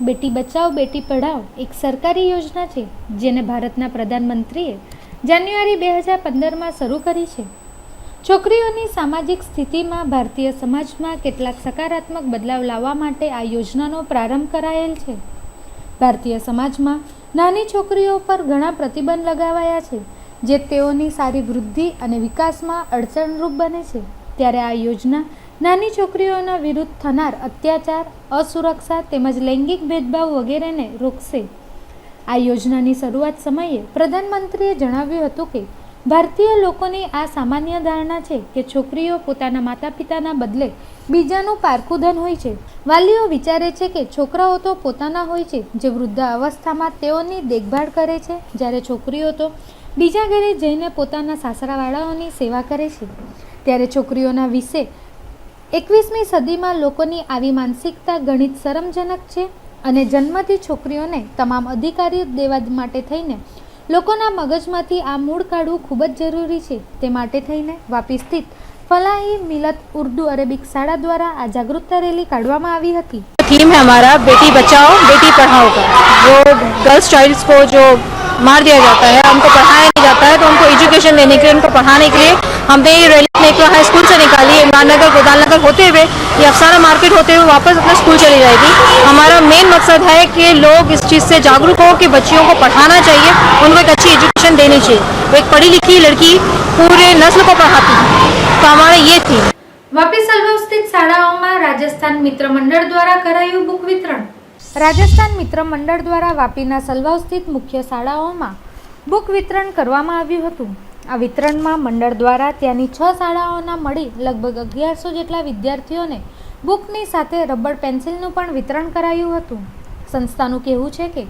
બેટી બચાવો બેટી પઢાઓ એક સરકારી યોજના છે, જેને ભારતના પ્રધાનમંત્રીએ જાન્યુઆરી 2015માં શરૂ કરી છે. છોકરીઓની સામાજિક સ્થિતિમાં ભારતીય સમાજમાં કેટલાક સકારાત્મક બદલાવ લાવવા માટે આ યોજનાનો પ્રારંભ કરાયેલ છે. ભારતીય સમાજમાં નાની છોકરીઓ પર ઘણા પ્રતિબંધ લગાવાયા છે, જે તેઓની સારી વૃદ્ધિ અને વિકાસમાં અડચણરૂપ બને છે. ત્યારે આ યોજના નાની છોકરીઓના વિરુદ્ધ થનાર અત્યાચાર, અસુરક્ષા તેમજ લૈંગિક ભેદભાવ વગેરેને રોકશે. આ યોજનાની શરૂઆત સમયે પ્રધાનમંત્રીએ જણાવ્યું હતું કે ભારતીય લોકોની આ સામાન્ય ધારણા છે કે છોકરીઓ પોતાના માતા પિતાના બદલે બીજાનું પારકું ધન હોય છે. વાલીઓ વિચારે છે કે છોકરાઓ તો પોતાના હોય છે, જે વૃદ્ધા અવસ્થામાં તેઓની દેખભાળ કરે છે, જ્યારે છોકરીઓ તો બીજા ઘરે જઈને પોતાના સાસરાવાળાઓની સેવા કરે છે. ત્યારે છોકરીઓના વિશે 21મી સદીમાં લોકોની આવી માનસિકતા ગણિત શરમજનક છે અને જન્મથી છોકરીઓને તમામ અધિકારીઓ દેવા માટે થઈને લોકોના મગજમાંથી આ મૂળ કાઢવું ખૂબ જ જરૂરી છે. તે માટે થઈને વાપી સ્થિત फलाह-ए मिलत उर्दू अरेबिक शाला द्वारा आज जागरूकता रैली काढ़वामां आवी हती. थीम है हमारा बेटी बचाओ बेटी पढ़ाओ का. जो गर्ल्स चाइल्ड्स को जो मार दिया जाता है, उनको पढ़ाया नहीं जाता है, तो उनको एजुकेशन देने के लिए, उनको पढ़ाने के लिए हमने ये रैली एक हाई स्कूल से निकाली. इमराननगर गोदालनगर होते हुए ये अफसाना मार्केट होते हुए वापस अपना स्कूल चली जाएगी. हमारा मेन मकसद है कि लोग इस चीज़ से जागरूक हो कि बच्चियों को पढ़ाना चाहिए, उनको एक अच्छी एजुकेशन देनी चाहिए. एक पढ़ी लिखी लड़की पूरे नस्ल को पढ़ाती है, तो हमारा ये थी. વાપી સલવાવ સ્થિત શાળાઓમાં રાજસ્થાન મિત્ર મંડળ દ્વારા કરાયું બુક વિતરણ. રાજસ્થાન મિત્ર મંડળ દ્વારા વાપીના સલવાવ સ્થિત મુખ્ય શાળાઓમાં બુક વિતરણ કરવામાં આવ્યું હતું. આ વિતરણમાં મંડળ દ્વારા ત્યાંની 6 શાળાઓના મળી લગભગ 1100 જેટલા વિદ્યાર્થીઓને બુકની સાથે રબર પેન્સિલનું પણ વિતરણ કરાયું હતું. સંસ્થાનું કહેવું છે કે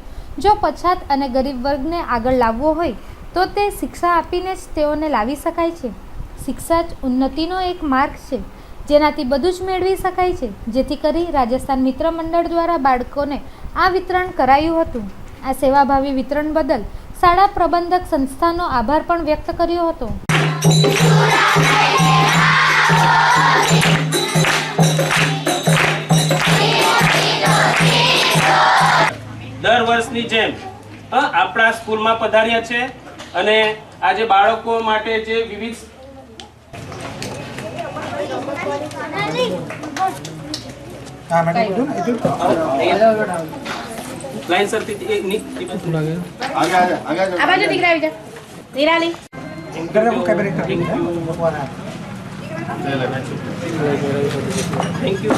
જો પછાત અને ગરીબ વર્ગને આગળ લાવવો હોય તો તે શિક્ષા આપીને જ તેઓને લાવી શકાય છે. શિક્ષા જ ઉન્નતિનો એક માર્ગ છે, જેનાથી બધું જ મેળવી શકાય છે. જેથી કરી રાજસ્થાન મિત્ર મંડળ દ્વારા બાળકોને આ વિતરણ કરાયું હતું. આ સેવાભાવી વિતરણ બદલ શાળા પ્રબંધક સંસ્થાનો આભાર પણ વ્યક્ત કર્યો હતો. દર વર્ષની જેમ આપણા સ્કૂલમાં પધાર્યા છે અને આજે બાળકો માટે જે વિવિધ લાઈન સરથી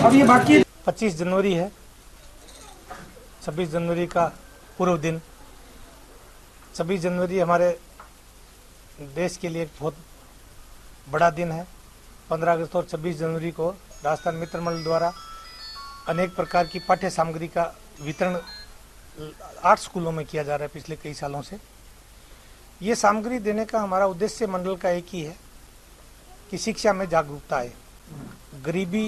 अब ये बाकी 25 जनवरी है, 26 जनवरी का पूर्व दिन. 26 जनवरी हमारे देश के लिए एक बहुत बड़ा दिन है. 15 अगस्त और 26 जनवरी को राजस्थान मित्र मंडल द्वारा अनेक प्रकार की पाठ्य सामग्री का वितरण 8 स्कूलों में किया जा रहा है पिछले कई सालों से. ये सामग्री देने का हमारा उद्देश्य मंडल का एक ही है कि शिक्षा में जागरूकता आए. गरीबी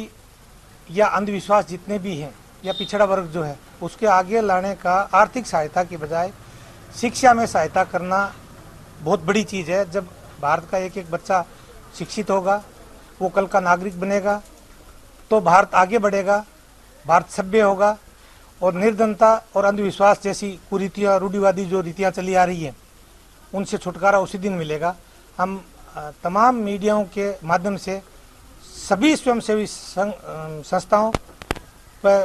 या अंधविश्वास जितने भी हैं या पिछड़ा वर्ग जो है उसके आगे लाने का आर्थिक सहायता की बजाय शिक्षा में सहायता करना बहुत बड़ी चीज़ है. जब भारत का एक एक बच्चा शिक्षित होगा, वो कल का नागरिक बनेगा, तो भारत आगे बढ़ेगा, भारत सभ्य होगा और निर्धनता और अंधविश्वास जैसी कुरीतियाँ, रूढ़िवादी जो रीतियाँ चली आ रही हैं, उनसे छुटकारा उसी दिन मिलेगा. हम तमाम मीडियाओं के माध्यम से सभी स्वयंसेवी संस्थाओं पर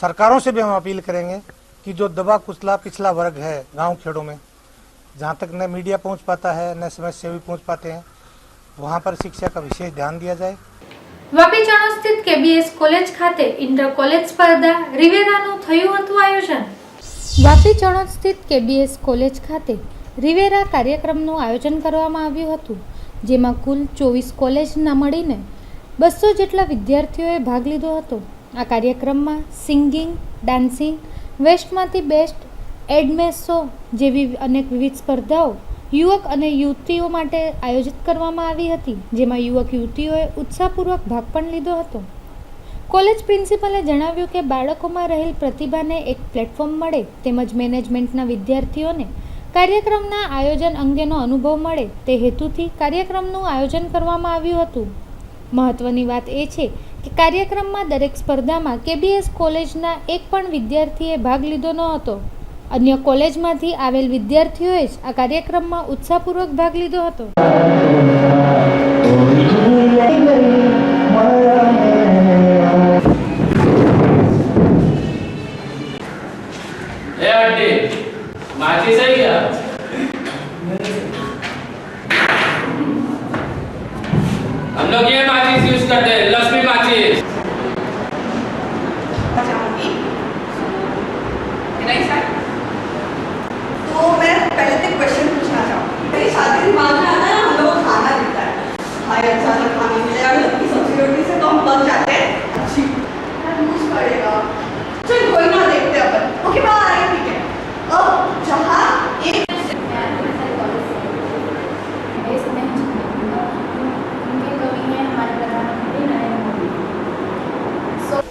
सरकारों से भी हम अपील करेंगे कि जो दबा कुचला पिछला वर्ग है गांव खेड़ों में, जहाँ तक न मीडिया पहुँच पाता है न समाजसेवी पहुँच पाते हैं, वहाँ पर शिक्षा का विशेष ध्यान दिया जाए. વાપી ચણોદ સ્થિત કેબીએસ કોલેજ ખાતે ઇન્ટર કોલેજ સ્પર્ધા રિવેરાનું થયું હતું આયોજન. વાપી ચણોદ સ્થિત કેબીએસ કોલેજ ખાતે રિવેરા કાર્યક્રમનું આયોજન કરવામાં આવ્યું હતું, જેમાં કુલ 24 કોલેજના મળીને 200 જેટલા વિદ્યાર્થીઓએ ભાગ લીધો હતો. આ કાર્યક્રમમાં સિંગિંગ, ડાન્સિંગ, વેસ્ટમાંથી બેસ્ટ, એડમેસ શો જેવી અનેક વિવિધ સ્પર્ધાઓ યુવક અને યુવતીઓ માટે આયોજિત કરવામાં આવી હતી, જેમાં યુવક યુવતીઓએ ઉત્સાહપૂર્વક ભાગ પણ લીધો હતો. કોલેજ પ્રિન્સિપલે જણાવ્યું કે બાળકોમાં રહેલ પ્રતિભાને એક પ્લેટફોર્મ મળે તેમજ મેનેજમેન્ટના વિદ્યાર્થીઓને કાર્યક્રમના આયોજન અંગેનો અનુભવ મળે તે હેતુથી કાર્યક્રમનું આયોજન કરવામાં આવ્યું હતું. મહત્વની વાત એ છે કે કાર્યક્રમમાં દરેક સ્પર્ધામાં KBS કોલેજના એક પણ વિદ્યાર્થીએ ભાગ લીધો ન હતો. અન્ય કોલેજમાંથી આવેલ વિદ્યાર્થીઓએ જ આ કાર્યક્રમમાં ઉત્સાહપૂર્વક ભાગ લીધો હતો. हम लोग ये माचिस यूज करते हैं, लक्ष्मी माचिस. तो मैं पहले तो क्वेश्चन पूछना चाहूँगी. मेरी शादी में मांगना आता है, हम लोग को खाना मिलता है. भाई अच्छा सा खाना मिलेगा, घर की सब्जी रोटी से तो हम बच जाते हैं. अच्छी यूज पड़ेगा. चल कोई ना, देखते हैं अपन. Okay bye. ठीक है. अब जहाँ एक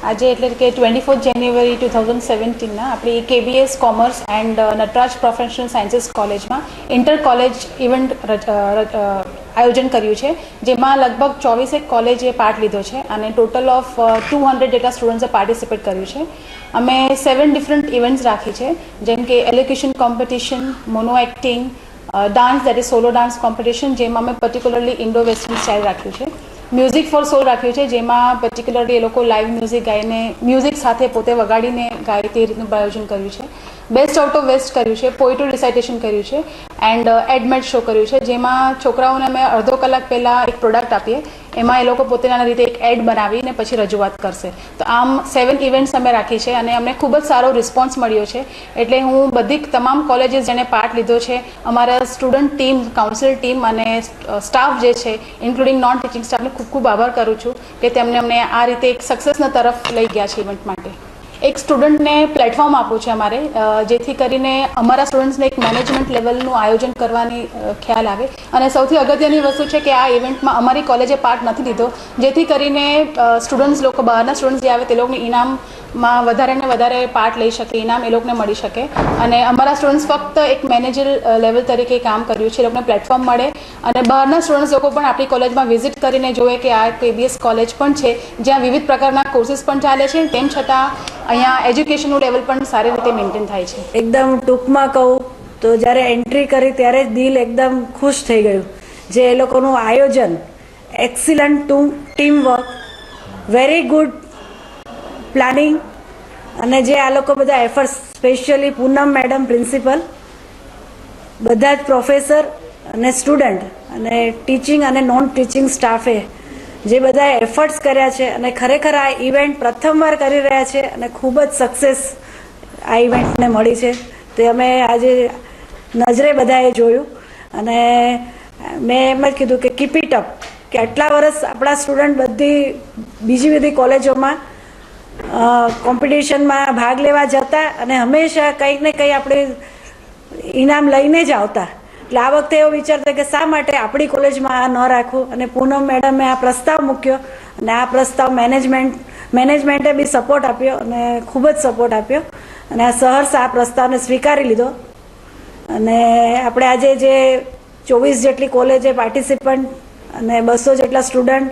આજે એટલે કે 24 જાન્યુઆરી 2017ના આપણી KBS commerce and Nataraj professional sciences કોલેજમાં ઇન્ટર કોલેજ ઇવેન્ટ આયોજન કર્યું છે, જેમાં લગભગ 24 કોલેજે પાર્ટ લીધો છે અને ટોટલ ઓફ 200 જેટલા સ્ટુડન્ટ્સે પાર્ટિસિપેટ કર્યું છે. અમે 7 ડિફરન્ટ ઇવેન્ટ્સ રાખી છે, જેમ કે elocution competition, mono acting, dance that is solo dance competition, જેમાં અમે પર્ટિક્યુલરલી ઇન્ડો વેસ્ટર્ન સ્ટાઇલ રાખ્યું છે. મ્યુઝિક ફોર સોલ રાખ્યું છે, જેમાં પર્ટિક્યુલરલી એ લોકો લાઈવ મ્યુઝિક ગાઈને મ્યુઝિક સાથે પોતે વગાડીને ગાય તે રીતનું આયોજન કર્યું છે. બેસ્ટ આઉટ ઓફ વેસ્ટ કર્યું છે, પોએટ્રી રિસાઇટેશન કર્યું છે એન્ડ એડમેટ શો કર્યું છે, જેમાં છોકરાઓને અમે અડધો કલાક પહેલાં એક પ્રોડક્ટ આપીએ, એમાં એ લોકો પોતાના રીતે એક એડ બનાવીને પછી રજૂઆત કરશે. તો આમ 7 ઇવેન્ટ્સ અમે રાખી છે અને અમને ખૂબ જ સારો રિસ્પોન્સ મળ્યો છે. એટલે હું બધી તમામ કોલેજીસ જેને પાર્ટ લીધો છે, અમારા સ્ટુડન્ટ ટીમ, કાઉન્સિલ ટીમ અને સ્ટાફ જે છે ઇન્ક્લુડિંગ નોન ટીચિંગ સ્ટાફને ખૂબ ખૂબ આભાર કરું છું કે તેમને અમને આ રીતે એક સક્સેસના તરફ લઈ ગયા છે ઇવેન્ટ માટે. એક સ્ટુડન્ટને પ્લેટફોર્મ આપવું છે અમારે, જેથી કરીને અમારા સ્ટુડન્ટ્સને એક મેનેજમેન્ટ લેવલનું આયોજન કરવાની ખ્યાલ આવે. અને સૌથી અગત્યની વસ્તુ છે કે આ ઇવેન્ટમાં અમારી કોલેજે પાર્ટ નથી લીધો, જેથી કરીને સ્ટુડન્ટ્સ લોકો, બહારના સ્ટુડન્ટ્સ જે આવે તે લોકોને ઇનામમાં વધારે ને વધારે પાર્ટ લઈ શકે, ઇનામ એ લોકોને મળી શકે. અને અમારા સ્ટુડન્ટ્સ ફક્ત એક મેનેજર લેવલ તરીકે કામ કર્યું છે, એ લોકોને પ્લેટફોર્મ મળે અને બહારના સ્ટુડન્ટ્સ લોકો પણ આપણી કોલેજમાં વિઝિટ કરીને જોવે કે આ KBS કોલેજ પણ છે, જ્યાં વિવિધ પ્રકારના કોર્સીસ પણ ચાલે છે, તેમ છતાં અહીંયા એજ્યુકેશનનું લેવલ પણ સારી રીતે મેન્ટેન થાય છે. એકદમ ટૂંકમાં કહું તો જ્યારે એન્ટ્રી કરી ત્યારે જ દિલ એકદમ ખુશ થઈ ગયું. જે એ લોકોનું આયોજન, excellent team work, very good planning અને જે આ લોકો બધા એફર્ટ્સ, સ્પેશિયલી પૂનમ મેડમ પ્રિન્સિપલ, બધા જ પ્રોફેસર અને સ્ટુડન્ટ અને ટીચિંગ અને નોન ટીચિંગ સ્ટાફે જે બધા એફર્ટ્સ કર્યા છે અને ખરેખર આ ઇવેન્ટ પ્રથમવાર કરી રહ્યા છે અને ખૂબ જ સક્સેસ આ ઇવેન્ટને મળી છે, તે અમે આજે નજરે બધાએ જોયું. અને મેં એમ જ કીધું કે કીપ ઇટ અપ, કે આટલા વર્ષ આપણા સ્ટુડન્ટ બીજી બધી કોલેજોમાં કોમ્પિટિશનમાં ભાગ લેવા જતા અને હંમેશા કંઈક ને કંઈ આપણે ઇનામ લઈને જ આવતા. એટલે આ વખતે એવો વિચાર થયો કે શા માટે આપણી કોલેજમાં આ ન રાખવું, અને પૂનમ મેડમે આ પ્રસ્તાવ મૂક્યો અને આ પ્રસ્તાવ મેનેજમેન્ટે બી સપોર્ટ આપ્યો અને ખૂબ જ સપોર્ટ આપ્યો અને આ સહર્ષ આ પ્રસ્તાવને સ્વીકારી લીધો. અને આપણે આજે જે 24 જેટલી કોલેજે પાર્ટિસિપન્ટ અને 200 જેટલા સ્ટુડન્ટ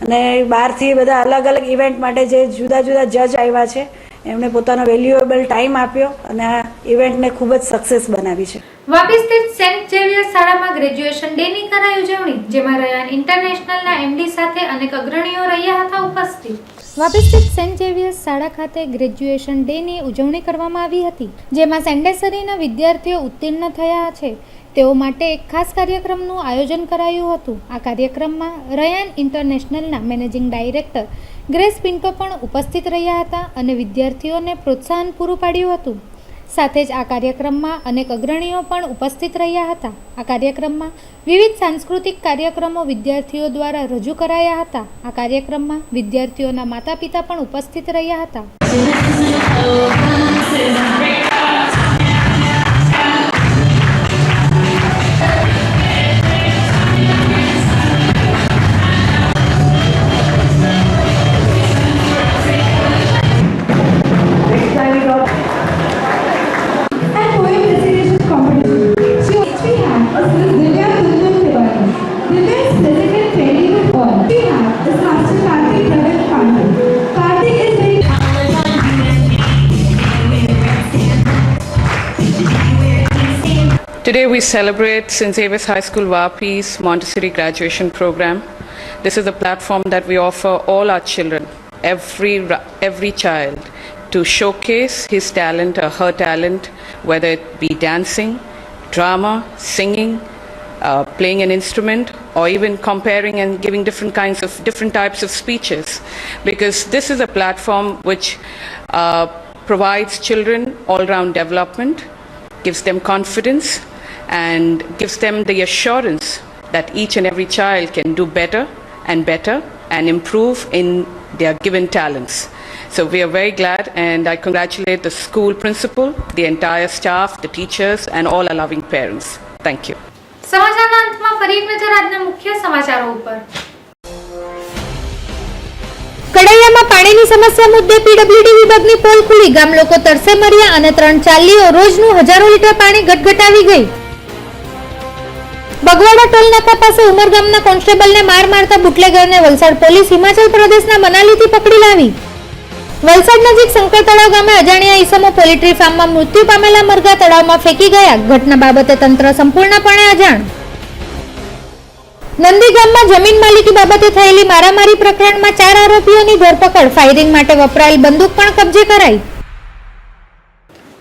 અને બહારથી બધા અલગ અલગ ઇવેન્ટ માટે જે જુદા જુદા જજ આવ્યા છે, એમણે પોતાનો વેલ્યુએબલ ટાઈમ આપ્યો અને આ ઇવેન્ટને ખૂબ જ સક્સેસ બનાવી છે. વાપી સ્થિત સેન્ટ ઝેવિયર શાળામાં ગ્રેજ્યુએશન ડેની કરાઈ ઉજવણી, જેમાં રયાન ઇન્ટરનેશનલના MD સાથે અનેક અગ્રણીઓ રહ્યા હતા ઉપસ્થિત. વાપી સ્થિત સેન્ટ ઝેવિયર્સ શાળા ખાતે ગ્રેજ્યુએશન ડેની ઉજવણી કરવામાં આવી હતી, જેમાં સેન્ડેસરીના વિદ્યાર્થીઓ ઉત્તીર્ણ થયા છે તેઓ માટે એક ખાસ કાર્યક્રમનું આયોજન કરાયું હતું. આ કાર્યક્રમમાં Ryan ઇન્ટરનેશનલના managing director grace Pinto પણ ઉપસ્થિત રહ્યા હતા અને વિદ્યાર્થીઓને પ્રોત્સાહન પૂરું પાડ્યું હતું. સાથે જ આ કાર્યક્રમમાં અનેક અગ્રણીઓ પણ ઉપસ્થિત રહ્યા હતા. આ કાર્યક્રમમાં વિવિધ સાંસ્કૃતિક કાર્યક્રમો વિદ્યાર્થીઓ દ્વારા રજૂ કરાયા હતા. આ કાર્યક્રમમાં વિદ્યાર્થીઓના માતા પિતા પણ ઉપસ્થિત રહ્યા હતા. Today we celebrate St. Xavier's High School Vapi's Montessori graduation program. This is a platform that we offer all our children, every child, to showcase his talent or her talent, whether it be dancing, drama, singing, playing an instrument, or even comparing and giving different types of speeches, because this is a platform which provides children all-round development, gives them confidence, and gives them the assurance that each and every child can do better and improve in their given talents. So we are very glad, and I congratulate the school principal, the entire staff, the teachers, and all our loving parents. Thank you. સમાચારના અંતમાં ફરી એક નજર આજના મુખ્ય સમાચારો ઉપર. કડૈયામાં પાણીની સમસ્યા મુદ્દે પીડબ્લ્યુડી વિભાગની પોલ ખુલી, ગામ લોકો તરસે મર્યા અને 3 ચાલીઓ રોજનું હજારો લીટર પાણી ગટગટાવી ગઈ. બગવાડા ટોલ નાકા પાસે ઉમરગામના કોન્સ્ટેબલને માર મારતા બુટલેગરને વલસાડ પોલીસ હિમાચલ પ્રદેશના મનાલીથી પકડી લાવી. વલસાડ નજીક શંકર તળાવ ગામે અજાણ્યા ઈસમો પોલ્ટ્રી ફાર્મમાં મૃત્યુ પામેલા મરઘા તળાવમાં ફેંકી ગયા. ઘટના બાબતે તંત્ર સંપૂર્ણપણે અજાણ. નંદીગામમાં જમીન માલિકી બાબતે થયેલી મારામારી પ્રકરણમાં 4 આરોપીઓની ધરપકડ. ફાયરિંગ માટે વપરાયેલ બંદૂક પણ કબજે કરાઈ.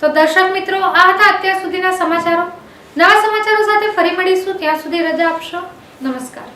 તો દર્શક મિત્રો, આ હતા અત્યાર સુધીના સમાચારો. નવા સમાચારો સાથે ફરી મળીશું. ત્યાં સુધી રજા આપશો. નમસ્કાર.